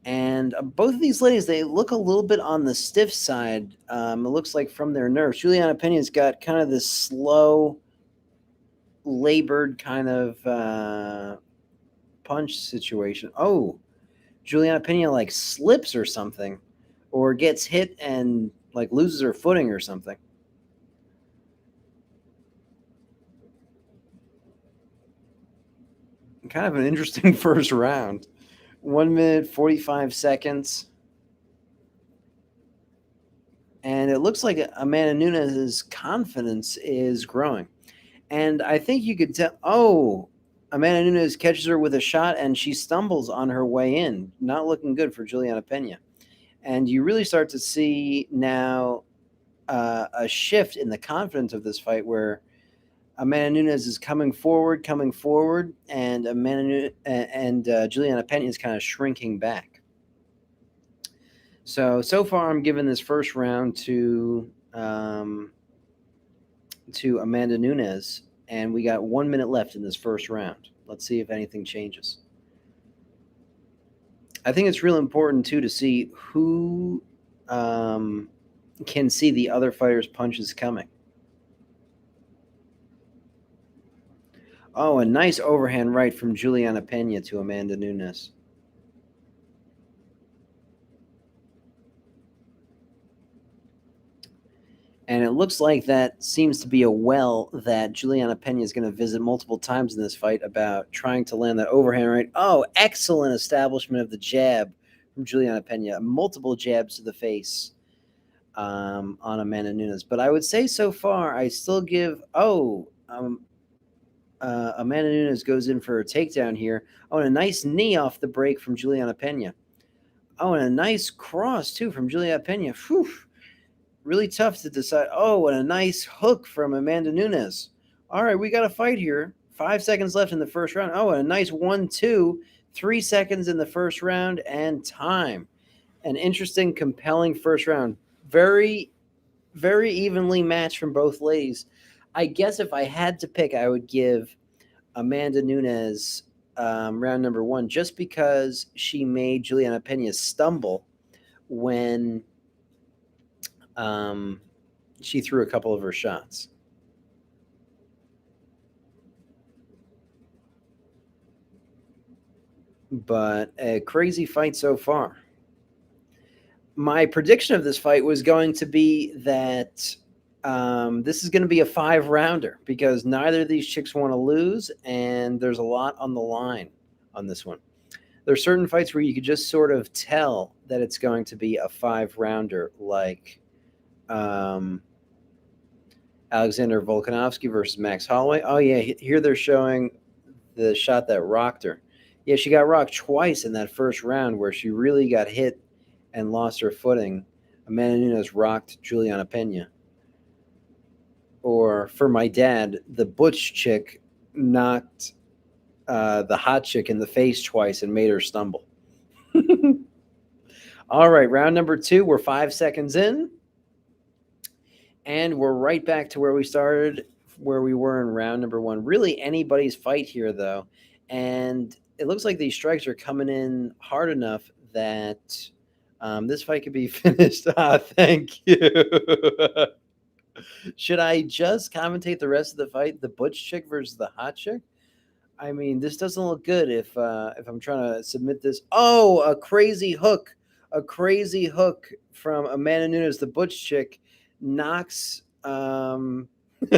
And both of these ladies, they look a little bit on the stiff side. It looks like from their nerves. Juliana Pena's got kind of this slow, labored kind of punch situation. Oh, Juliana Pena like slips or something, or gets hit and like loses her footing or something. Kind of an interesting first round. 1 minute, 45 seconds. And it looks like Amanda Nunes' confidence is growing. And I think you could tell, oh, Amanda Nunes catches her with a shot and she stumbles on her way in. Not looking good for Juliana Pena. And you really start to see now a shift in the confidence of this fight where Amanda Nunes is coming forward, and Juliana Pena is kind of shrinking back. So far, I'm giving this first round to Amanda Nunes, and we got 1 minute left in this first round. Let's see if anything changes. I think it's real important too to see who can see the other fighter's punches coming. Oh, a nice overhand right from Juliana Pena to Amanda Nunes. And it looks like that seems to be a well that Juliana Pena is going to visit multiple times in this fight about trying to land that overhand right. Oh, excellent establishment of the jab from Juliana Pena. Multiple jabs to the face on Amanda Nunes. But I would say so far, I still give, Amanda Nunes goes in for a takedown here. Oh, and a nice knee off the break from Juliana Pena. Oh, and a nice cross, too, from Juliana Pena. Whew. Really tough to decide. Oh, and a nice hook from Amanda Nunes. All right, we got a fight here. 5 seconds left in the first round. Oh, and a nice 1-2. 3 seconds in the first round and time. An interesting, compelling first round. Very, very evenly matched from both ladies. I guess if I had to pick, I would give Amanda Nunes round number 1 just because she made Juliana Pena stumble when she threw a couple of her shots. But a crazy fight so far. My prediction of this fight was going to be that this is going to be a 5-rounder because neither of these chicks want to lose, and there's a lot on the line on this one. There's certain fights where you could just sort of tell that it's going to be a 5-rounder, like Alexander Volkanovski versus Max Holloway. Oh yeah, here they're showing the shot that rocked her. Yeah, she got rocked twice in that first round where she really got hit and lost her footing. Amanda Nunes rocked Juliana Pena. Or for my dad, the butch chick knocked the hot chick in the face twice and made her stumble. All right, round number 2. We're 5 seconds in. And we're right back to where we started, where we were in round number 1. Really anybody's fight here, though. And it looks like these strikes are coming in hard enough that this fight could be finished. Thank you. Should I just commentate the rest of the fight, the butch chick versus the hot chick? I mean, this doesn't look good if I'm trying to submit this. Oh, a crazy hook from Amanda Nunes, the butch chick, knocks.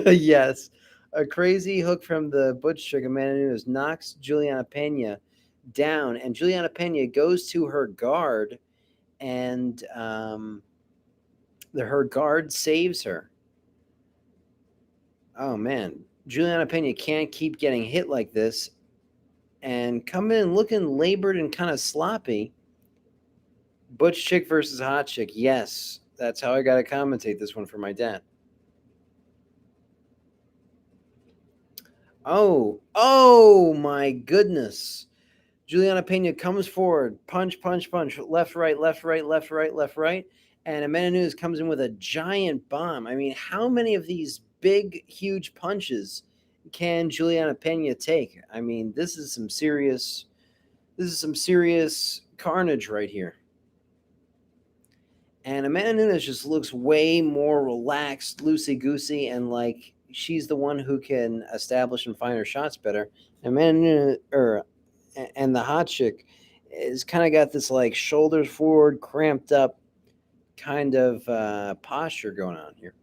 Yes, a crazy hook from the butch chick, Amanda Nunes, knocks Juliana Pena down, and Juliana Pena goes to her guard, and her guard saves her. Oh man, Juliana Pena can't keep getting hit like this and come in looking labored and kind of sloppy. Butch chick versus hot chick. Yes, that's how I got to commentate this one for my dad. Oh my goodness. Juliana Pena comes forward, punch, punch, punch, left, right, left, right, left, right, left, right. And Amanda Nunes comes in with a giant bomb. I mean, how many of these big, huge punches can Juliana Pena take? I mean, this is some serious carnage right here. And Amanda Nunes just looks way more relaxed, loosey goosey, and like she's the one who can establish and find her shots better. Amanda Nunes, and the hot chick is kind of got this like shoulders forward, cramped up kind of posture going on here.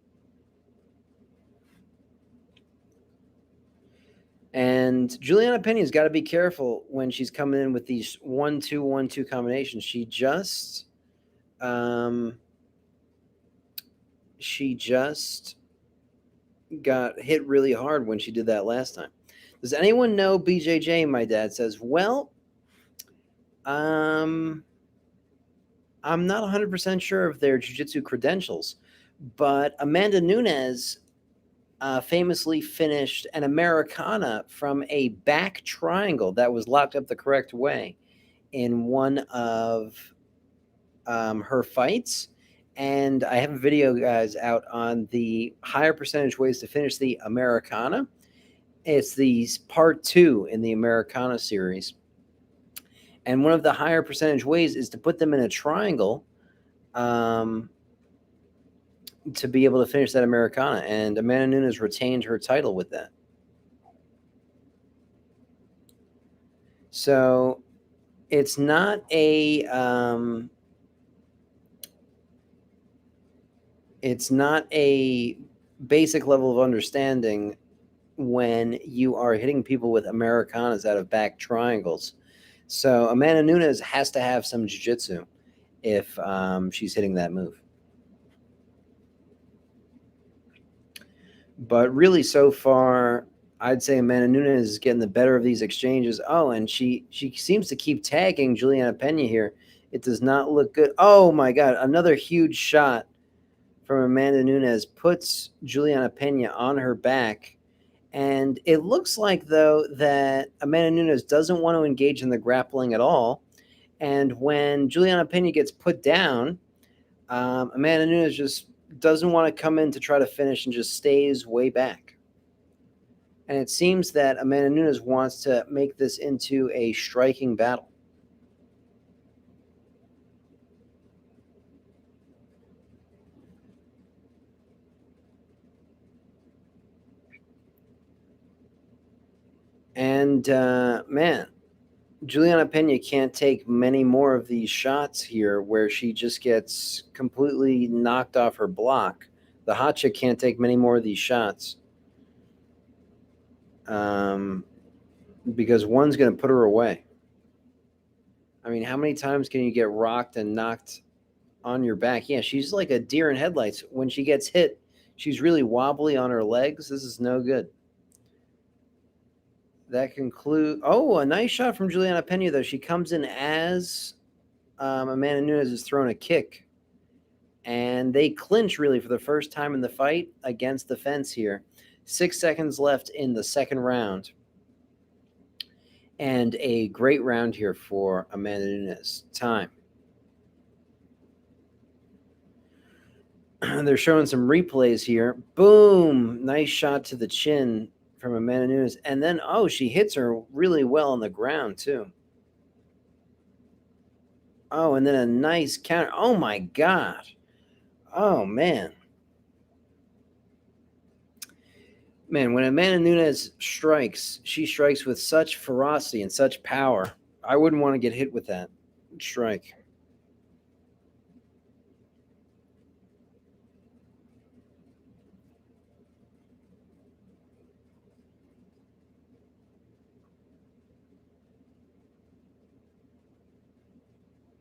And Juliana Pena's got to be careful when she's coming in with these 1-2, 1-2 combinations. She just she just got hit really hard when she did that last time. Does anyone know BJJ? My dad says, well, I'm not 100% sure of their jiu-jitsu credentials, but Amanda Nunes famously finished an Americana from a back triangle that was locked up the correct way in one of her fights. And I have a video, guys, out on the higher percentage ways to finish the Americana. It's the part 2 in the Americana series. And one of the higher percentage ways is to put them in a triangle to be able to finish that Americana. And Amanda Nunes retained her title with that. So it's not a basic level of understanding when you are hitting people with Americanas out of back triangles. So Amanda Nunes has to have some jiu-jitsu if she's hitting that move. But really, so far, I'd say Amanda Nunes is getting the better of these exchanges. Oh, and she seems to keep tagging Juliana Pena here. It does not look good. Oh, my God. Another huge shot from Amanda Nunes puts Juliana Pena on her back. And it looks like, though, that Amanda Nunes doesn't want to engage in the grappling at all. And when Juliana Pena gets put down, Amanda Nunes just doesn't want to come in to try to finish and just stays way back. And it seems that Amanda Nunes wants to make this into a striking battle. And, man, Juliana Pena can't take many more of these shots here where she just gets completely knocked off her block. The hot chick can't take many more of these shots because one's going to put her away. I mean, how many times can you get rocked and knocked on your back? Yeah, she's like a deer in headlights. When she gets hit, she's really wobbly on her legs. This is no good. That concludes. Oh, a nice shot from Juliana Pena, though. She comes in as Amanda Nunes is throwing a kick. And they clinch really for the first time in the fight against the fence here. 6 seconds left in the second round. And a great round here for Amanda Nunes. Time. They're showing some replays here. Boom! Nice shot to the chin from Amanda Nunes. And then, oh, she hits her really well on the ground, too. Oh, and then a nice counter. Oh, my God. Oh, man. Man, when Amanda Nunes strikes, she strikes with such ferocity and such power. I wouldn't want to get hit with that strike.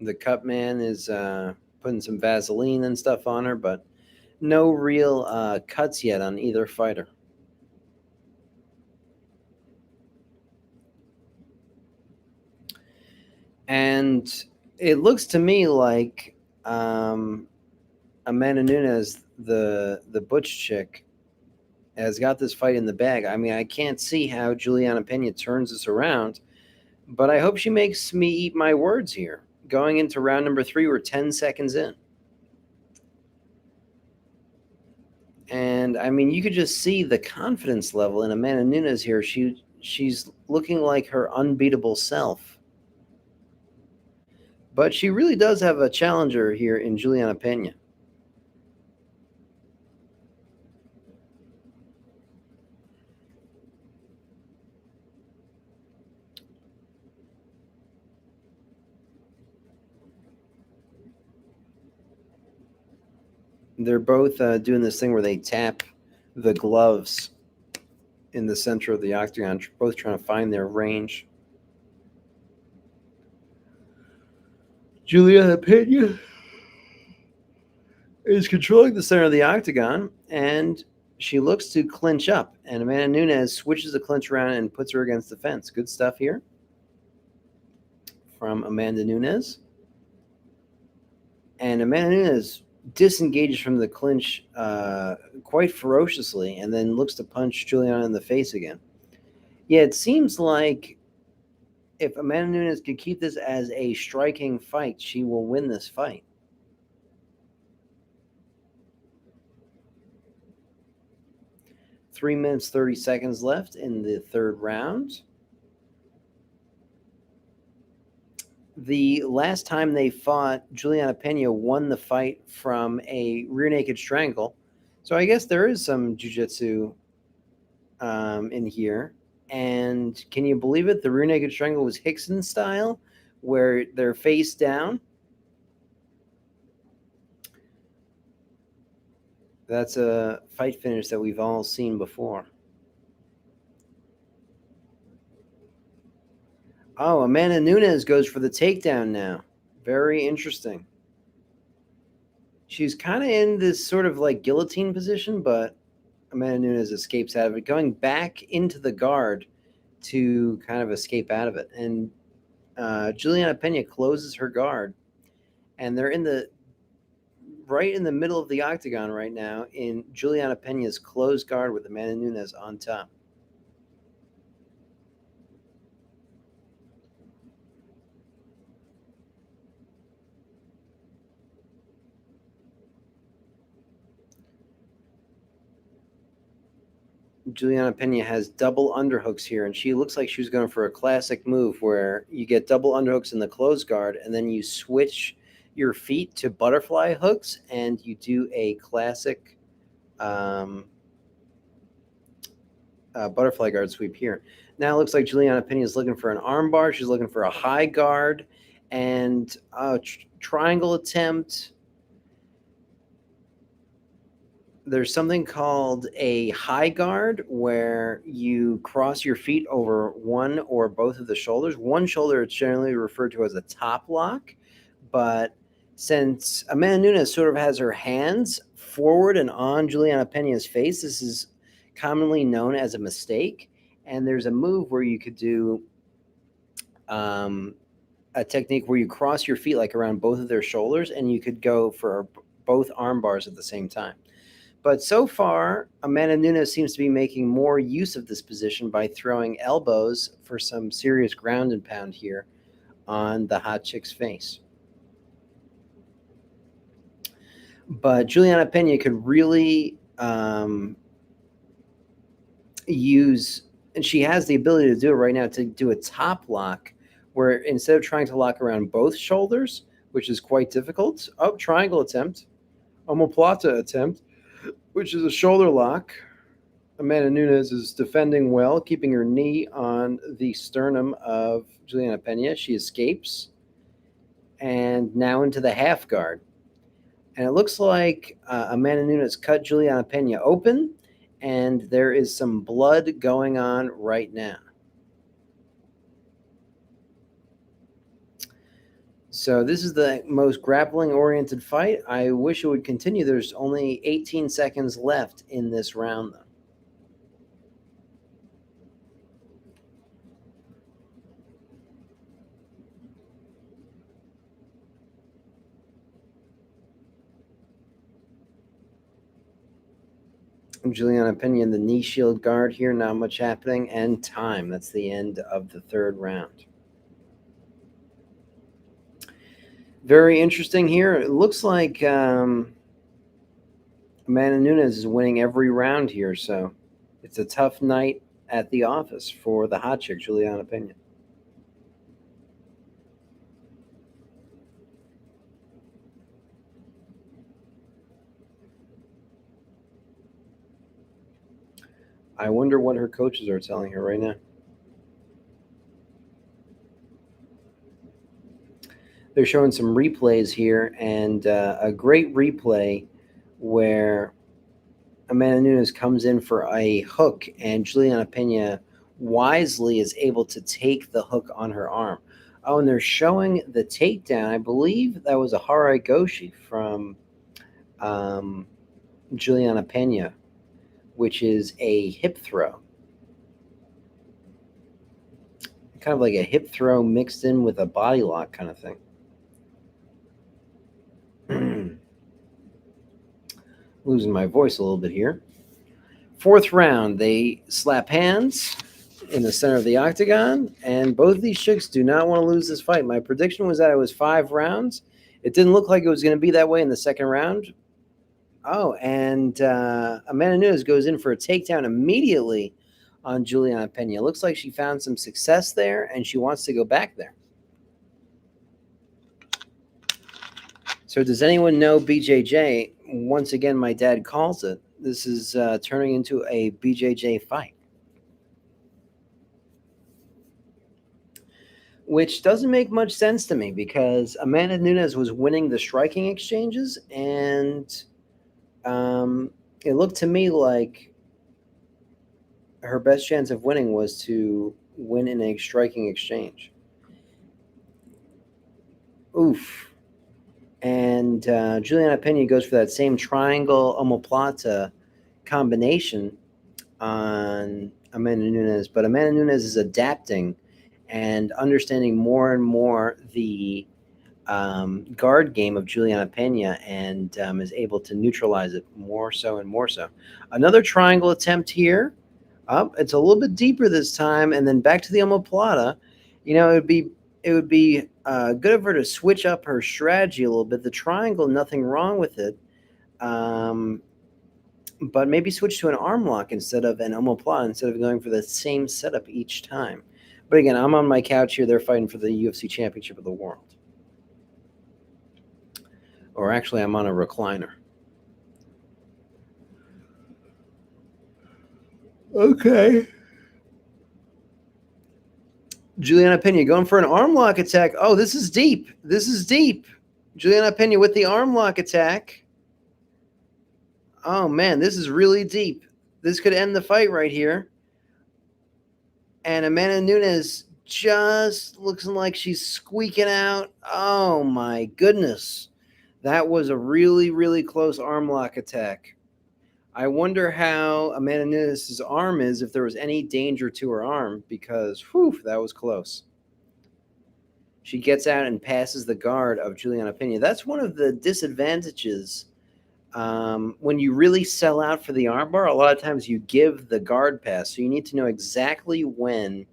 The cut man is putting some Vaseline and stuff on her, but no real cuts yet on either fighter. And it looks to me like Amanda Nunes, the butch chick, has got this fight in the bag. I mean, I can't see how Juliana Pena turns this around, but I hope she makes me eat my words here. Going into round number 3, we're 10 seconds in. And, I mean, you could just see the confidence level in Amanda Nunes here. She's looking like her unbeatable self. But she really does have a challenger here in Juliana Pena. They're both doing this thing where they tap the gloves in the center of the octagon, both trying to find their range. Juliana Pena is controlling the center of the octagon, and she looks to clinch up. And Amanda Nunes switches the clinch around and puts her against the fence. Good stuff here from Amanda Nunes. And Amanda Nunes disengages from the clinch quite ferociously and then looks to punch Juliana in the face again. Yeah, it seems like if Amanda Nunes could keep this as a striking fight, she will win this fight. Three minutes, 30 seconds left in the third round. The last time they fought, Juliana Pena won the fight from a rear naked strangle. So I guess there is some jiu-jitsu in here. And can you believe it? The rear naked strangle was Hickson style, where they're face down. That's a fight finish that we've all seen before. Oh, Amanda Nunes goes for the takedown now. Very interesting. She's kind of in this sort of like guillotine position, but Amanda Nunes escapes out of it, going back into the guard to kind of escape out of it. And Juliana Pena closes her guard, and they're right in the middle of the octagon right now in Juliana Pena's closed guard with Amanda Nunes on top. Juliana Pena has double underhooks here, and she looks like she was going for a classic move where you get double underhooks in the closed guard, and then you switch your feet to butterfly hooks, and you do a classic butterfly guard sweep here. Now it looks like Juliana Pena is looking for an armbar. She's looking for a high guard and a triangle attempt. There's something called a high guard where you cross your feet over one or both of the shoulders. One shoulder is generally referred to as a top lock, but since Amanda Nunes sort of has her hands forward and on Juliana Pena's face, this is commonly known as a mistake. And there's a move where you could do a technique where you cross your feet like around both of their shoulders, and you could go for both arm bars at the same time. But so far, Amanda Nunes seems to be making more use of this position by throwing elbows for some serious ground and pound here on the hot chick's face. But Juliana Pena could really use, and she has the ability to do it right now, to do a top lock where instead of trying to lock around both shoulders, which is quite difficult, triangle attempt, omoplata attempt, which is a shoulder lock. Amanda Nunes is defending well, keeping her knee on the sternum of Juliana Pena. She escapes, and now into the half guard. And it looks like Amanda Nunes cut Juliana Pena open, and there is some blood going on right now. So this is the most grappling-oriented fight. I wish it would continue. There's only 18 seconds left in this round, though. Juliana Pena in the knee shield guard here. Not much happening. And time. That's the end of the third round. Very interesting here. It looks like Amanda Nunes is winning every round here, so it's a tough night at the office for the hot chick, Juliana Pena. I wonder what her coaches are telling her right now. They're showing some replays here, and a great replay where Amanda Nunes comes in for a hook, and Juliana Pena wisely is able to take the hook on her arm. Oh, and they're showing the takedown. I believe that was a Harai Goshi from um, Juliana Pena, which is a hip throw. Kind of like a hip throw mixed in with a body lock kind of thing. Losing my voice a little bit here. Fourth round, they slap hands in the center of the octagon, and both of these chicks do not want to lose this fight. My prediction was that it was 5 rounds. It didn't look like it was going to be that way in the second round. Oh, and Amanda Nunes goes in for a takedown immediately on Juliana Pena. Looks like she found some success there, and she wants to go back there. So does anyone know BJJ? Once again, my dad calls it. This is turning into a BJJ fight. Which doesn't make much sense to me because Amanda Nunes was winning the striking exchanges, and it looked to me like her best chance of winning was to win in a striking exchange. Oof. And Juliana Pena goes for that same triangle omoplata combination on Amanda Nunes, but Amanda Nunes is adapting and understanding more and more the guard game of Juliana Pena, and is able to neutralize it more so and more so. Another triangle attempt here. It's a little bit deeper this time, and then back to the omoplata. It would be good of her to switch up her strategy a little bit. The triangle, nothing wrong with it. But maybe switch to an arm lock instead of an omoplata, instead of going for the same setup each time. But again, I'm on my couch here. They're fighting for the UFC Championship of the World. Or actually, I'm on a recliner. Okay. Juliana Pena going for an arm lock attack. Oh, this is deep. This is deep. Juliana Pena with the arm lock attack. Oh, man, this is really deep. This could end the fight right here. And Amanda Nunes just looks like she's squeaking out. Oh, my goodness. That was a really, really close arm lock attack. I wonder how Amanda Nunes' arm is, if there was any danger to her arm, because, whew, that was close. She gets out and passes the guard of Juliana Pena. That's one of the disadvantages. When you really sell out for the armbar, a lot of times you give the guard pass. So you need to know exactly when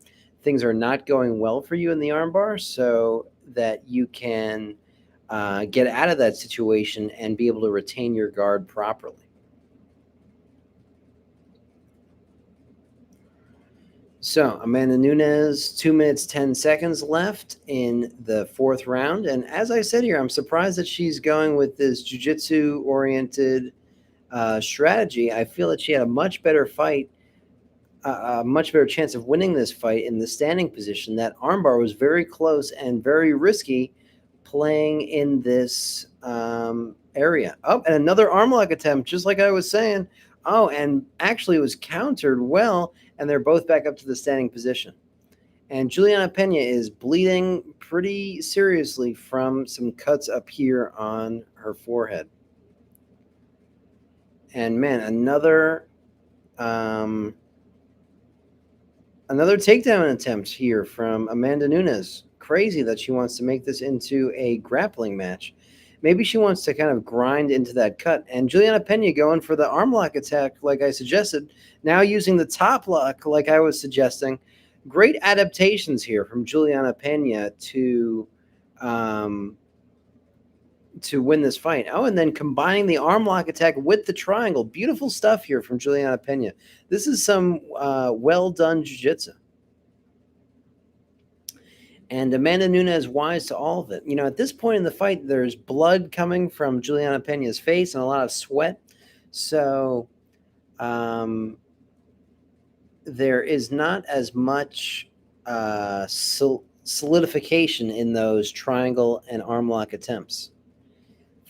things are not going well for you in the armbar, so that you can get out of that situation and be able to retain your guard properly. So Amanda Nunes, 2 minutes, 10 seconds left in the fourth round. And as I said here, I'm surprised that she's going with this jiu-jitsu oriented strategy. I feel that she had a much better fight, a much better chance of winning this fight in the standing position. That armbar was very close and very risky playing in this area. Oh, and another arm lock attempt, just like I was saying. Oh, and actually it was countered well, and they're both back up to the standing position. And Juliana Pena is bleeding pretty seriously from some cuts up here on her forehead. And man, another takedown attempt here from Amanda Nunes. Crazy that she wants to make this into a grappling match. Maybe she wants to kind of grind into that cut. And Juliana Pena going for the arm lock attack, like I suggested, now using the top lock, like I was suggesting. Great adaptations here from Juliana Pena to win this fight. Oh, and then combining the arm lock attack with the triangle. Beautiful stuff here from Juliana Pena. This is some well-done jiu-jitsu. And Amanda Nunes wise to all of it. You know, at this point in the fight, there's blood coming from Juliana Pena's face and a lot of sweat. So there is not as much solidification in those triangle and arm lock attempts.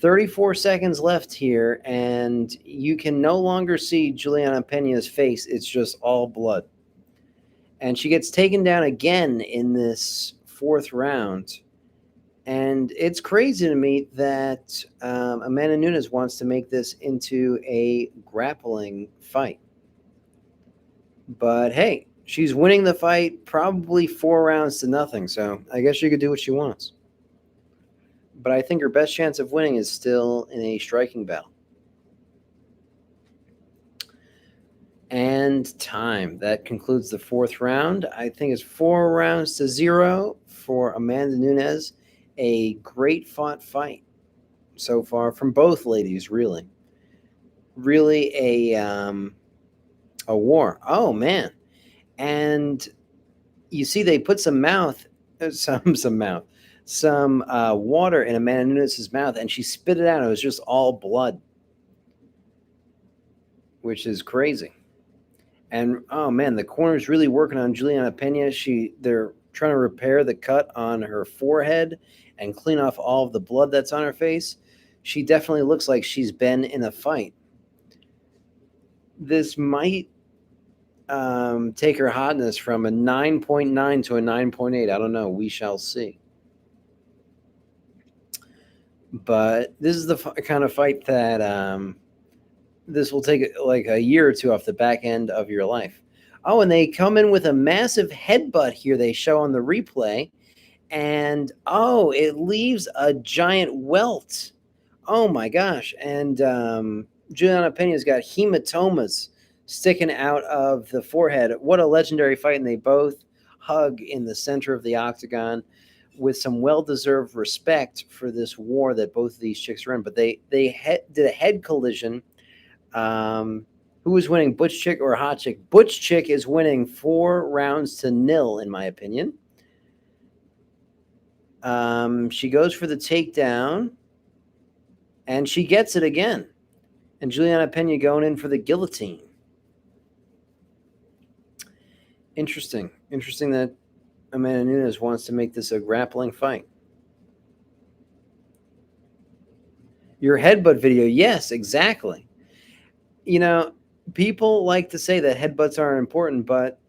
34 seconds left here, and you can no longer see Juliana Pena's face. It's just all blood. And she gets taken down again in this fourth round. And it's crazy to me that Amanda Nunes wants to make this into a grappling fight. But hey, she's winning the fight probably 4 rounds to nothing. So I guess she could do what she wants. But I think her best chance of winning is still in a striking battle. And time. That concludes the fourth round. I think it's 4 rounds to 0 for Amanda Nunes. A great fought fight so far from both ladies, really. Really a war. Oh man. And you see they put some water in Amanda Nunes' mouth, and she spit it out. It was just all blood, which is crazy. And oh man, the corner's really working on Juliana Pena. They're trying to repair the cut on her forehead and clean off all of the blood that's on her face. She definitely looks like she's been in a fight. This might take her hotness from a 9.9 to a 9.8. I don't know. We shall see. But this is the kind of fight that this will take like a year or two off the back end of your life. Oh, and they come in with a massive headbutt here they show on the replay. And oh, it leaves a giant welt. Oh my gosh. And Juliana Pena's got hematomas sticking out of the forehead. What a legendary fight. And they both hug in the center of the octagon with some well-deserved respect for this war that both of these chicks are in. But they did a head collision. Who was winning, Butch Chick or Hot Chick? Butch Chick is winning 4 rounds to 0, in my opinion. She goes for the takedown, and she gets it again. And Juliana Pena going in for the guillotine. Interesting that Amanda Nunes wants to make this a grappling fight. Your headbutt video, yes, exactly. You know, people like to say that headbutts aren't important, but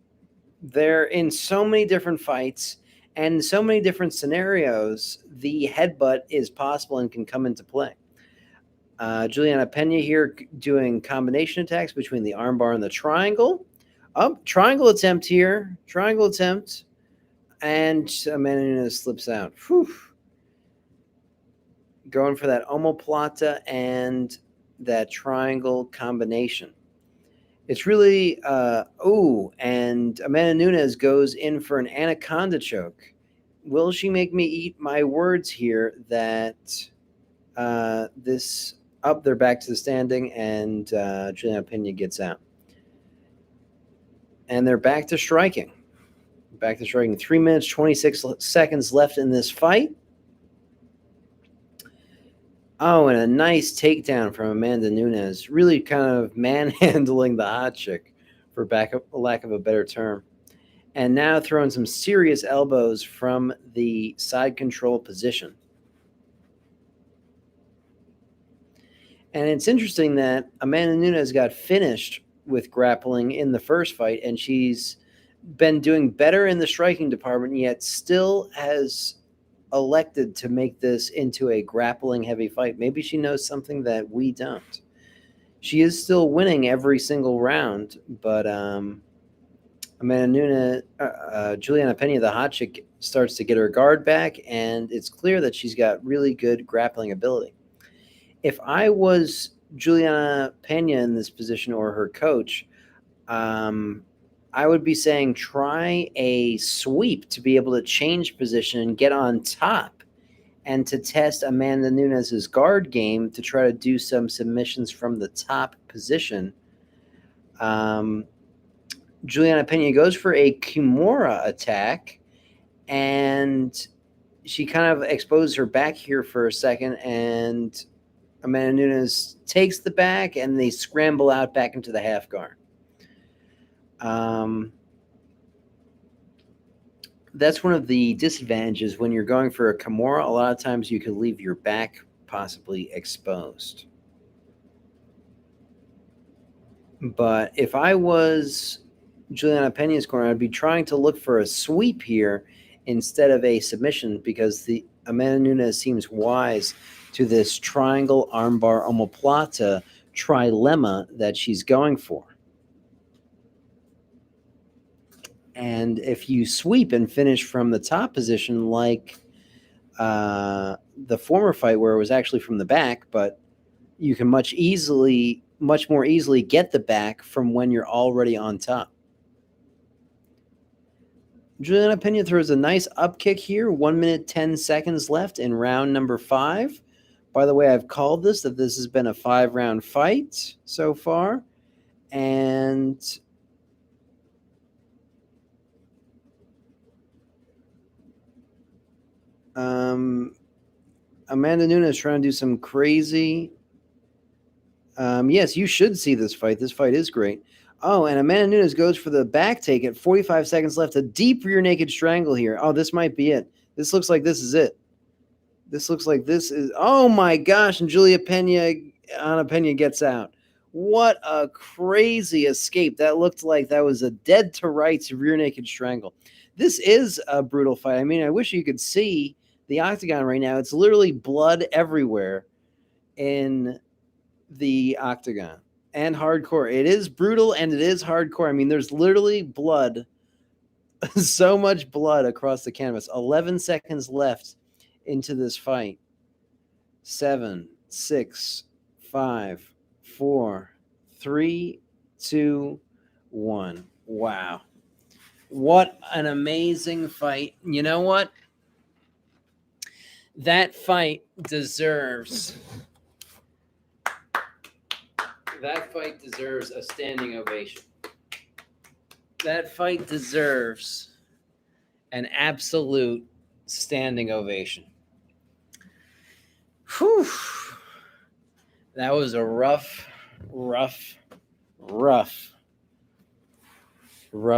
they're in so many different fights and so many different scenarios. The headbutt is possible and can come into play. Juliana Pena here doing combination attacks between the armbar and the triangle. Triangle attempt here. Triangle attempt. And Amanda Nunes slips out. Whew. Going for that omoplata and that triangle combination. It's really, and Amanda Nunes goes in for an anaconda choke. Will she make me eat my words here that they're back to the standing, and Juliana Pena gets out. And they're back to striking. 3 minutes, 26 seconds left in this fight. Oh, and a nice takedown from Amanda Nunes. Really kind of manhandling the hot chick, for lack of a better term. And now throwing some serious elbows from the side control position. And it's interesting that Amanda Nunes got finished with grappling in the first fight, and she's been doing better in the striking department, yet still has elected to make this into a grappling heavy fight. Maybe she knows something that we don't. She is still winning every single round, but Amanda Nunes, Juliana Pena, the hot chick, starts to get her guard back, and it's clear that she's got really good grappling ability. If I was Juliana Pena in this position, or her coach, I would be saying try a sweep to be able to change position and get on top, and to test Amanda Nunes' guard game to try to do some submissions from the top position. Juliana Pena goes for a Kimura attack, and she kind of exposes her back here for a second, and Amanda Nunes takes the back, and they scramble out back into the half guard. That's one of the disadvantages when you're going for a Kimura. A lot of times you could leave your back possibly exposed. But if I was Juliana Pena's corner, I'd be trying to look for a sweep here instead of a submission, because Amanda Nunes seems wise to this triangle armbar omoplata trilemma that she's going for. And if you sweep and finish from the top position, like the former fight where it was actually from the back, but you can much more easily get the back from when you're already on top. Juliana Pena throws a nice up kick here. 1 minute 10 seconds left in round number 5. By the way, I've called that this has been a 5-round fight so far, and Amanda Nunes trying to do some crazy. Yes, you should see this fight. This fight is great. Oh, and Amanda Nunes goes for the back take at 45 seconds left. A deep rear naked strangle here. Oh, this might be it. This looks like this is it. This looks like this is. Oh my gosh! And Ana Pena gets out. What a crazy escape! That looked like that was a dead to rights rear naked strangle. This is a brutal fight. I mean, I wish you could see the octagon right now. It's literally blood everywhere in the octagon and hardcore. It is brutal and it is hardcore. I mean, there's literally blood, so much blood across the canvas. 11 seconds left into this fight. 7, 6, 5, 4, 3, 2, 1. Wow. What an amazing fight. You know what? That fight deserves a standing ovation. That fight deserves an absolute standing ovation. Whew. That was a rough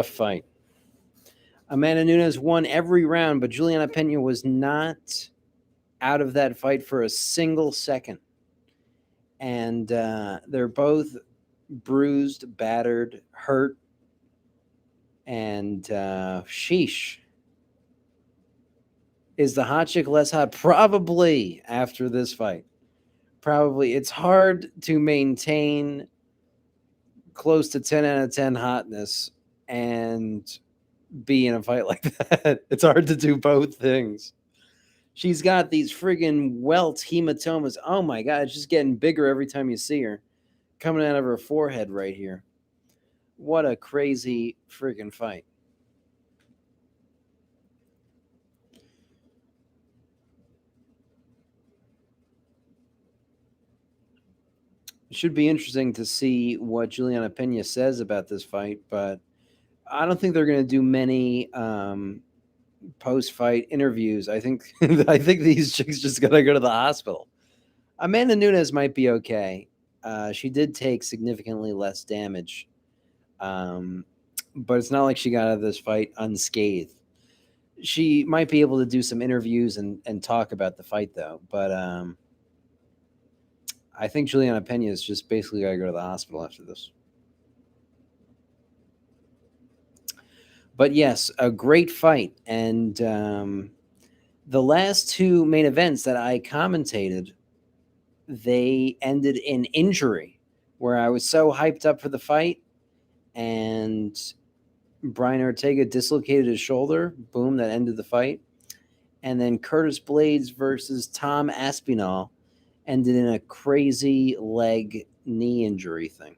fight. Amanda Nunes won every round, but Juliana Pena was not out of that fight for a single second. And they're both bruised, battered, hurt, and sheesh. Is the hot chick less hot? Probably after this fight. Probably. It's hard to maintain close to 10 out of 10 hotness and be in a fight like that. It's hard to do both things. She's got these friggin' welts, hematomas. Oh my God, it's just getting bigger every time you see her. Coming out of her forehead right here. What a crazy friggin' fight. It should be interesting to see what Juliana Pena says about this fight, but I don't think they're going to do many post-fight interviews. I think these chicks just got to go to the hospital. Amanda Nunes might be okay. She did take significantly less damage, but it's not like she got out of this fight unscathed. She might be able to do some interviews and talk about the fight, though. But I think Juliana Pena is just basically got to go to the hospital after this. But yes, a great fight. And the last two main events that I commentated, they ended in injury, where I was so hyped up for the fight, and Brian Ortega dislocated his shoulder. Boom, that ended the fight. And then Curtis Blades versus Tom Aspinall ended in a crazy leg knee injury thing.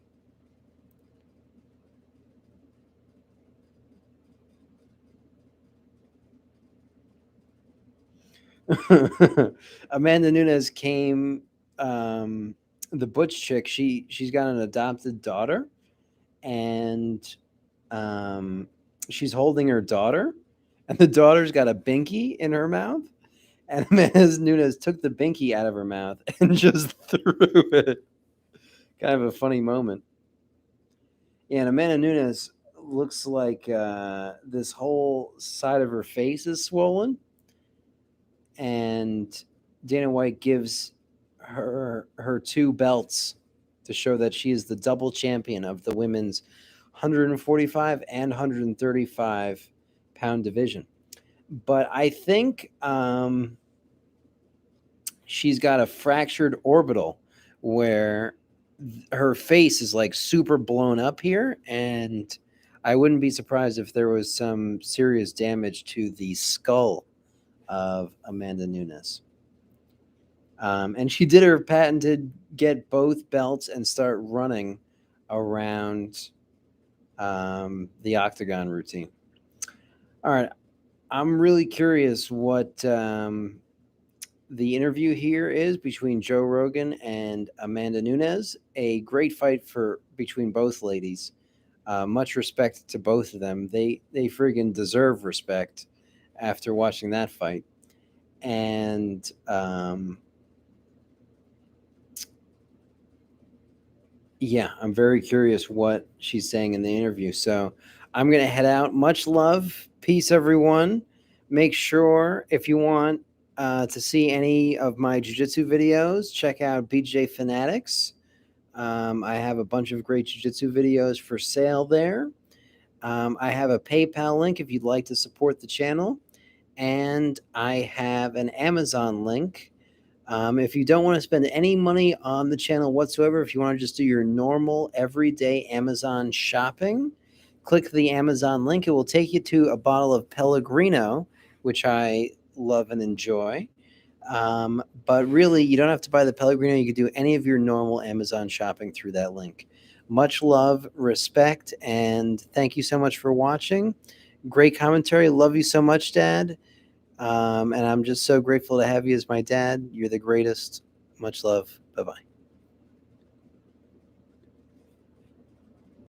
Amanda Nunes came, the Butch chick. She's got an adopted daughter, and she's holding her daughter, and the daughter's got a binky in her mouth, and Amanda Nunes took the binky out of her mouth and just threw it. Kind of a funny moment. Yeah, and Amanda Nunes looks like this whole side of her face is swollen, and Dana White gives her 2 belts to show that she is the double champion of the women's 145 and 135 pound division. But I think she's got a fractured orbital where her face is like super blown up here, and I wouldn't be surprised if there was some serious damage to the skull of Amanda Nunes. And she did her patented get both belts and start running around the octagon routine. All right, I'm really curious what the interview here is between Joe Rogan and Amanda Nunes. A great fight for between both ladies. Much respect to both of them. They friggin' deserve respect after watching that fight. And yeah, I'm very curious what she's saying in the interview. So I'm gonna head out. Much love, peace, everyone. Make sure if you want to see any of my jiu-jitsu videos, check out Bjjfanatics. I have a bunch of great jiu-jitsu videos for sale there. I have a PayPal link if you'd like to support the channel, and I have an Amazon link. If you don't want to spend any money on the channel whatsoever, if you want to just do your normal everyday Amazon shopping, click the Amazon link. It will take you to a bottle of Pellegrino, which I love and enjoy. But really, you don't have to buy the Pellegrino. You can do any of your normal Amazon shopping through that link. Much love, respect, and thank you so much for watching. Great commentary. Love you so much, Dad. And I'm just so grateful to have you as my dad. You're the greatest. Much love. Bye bye.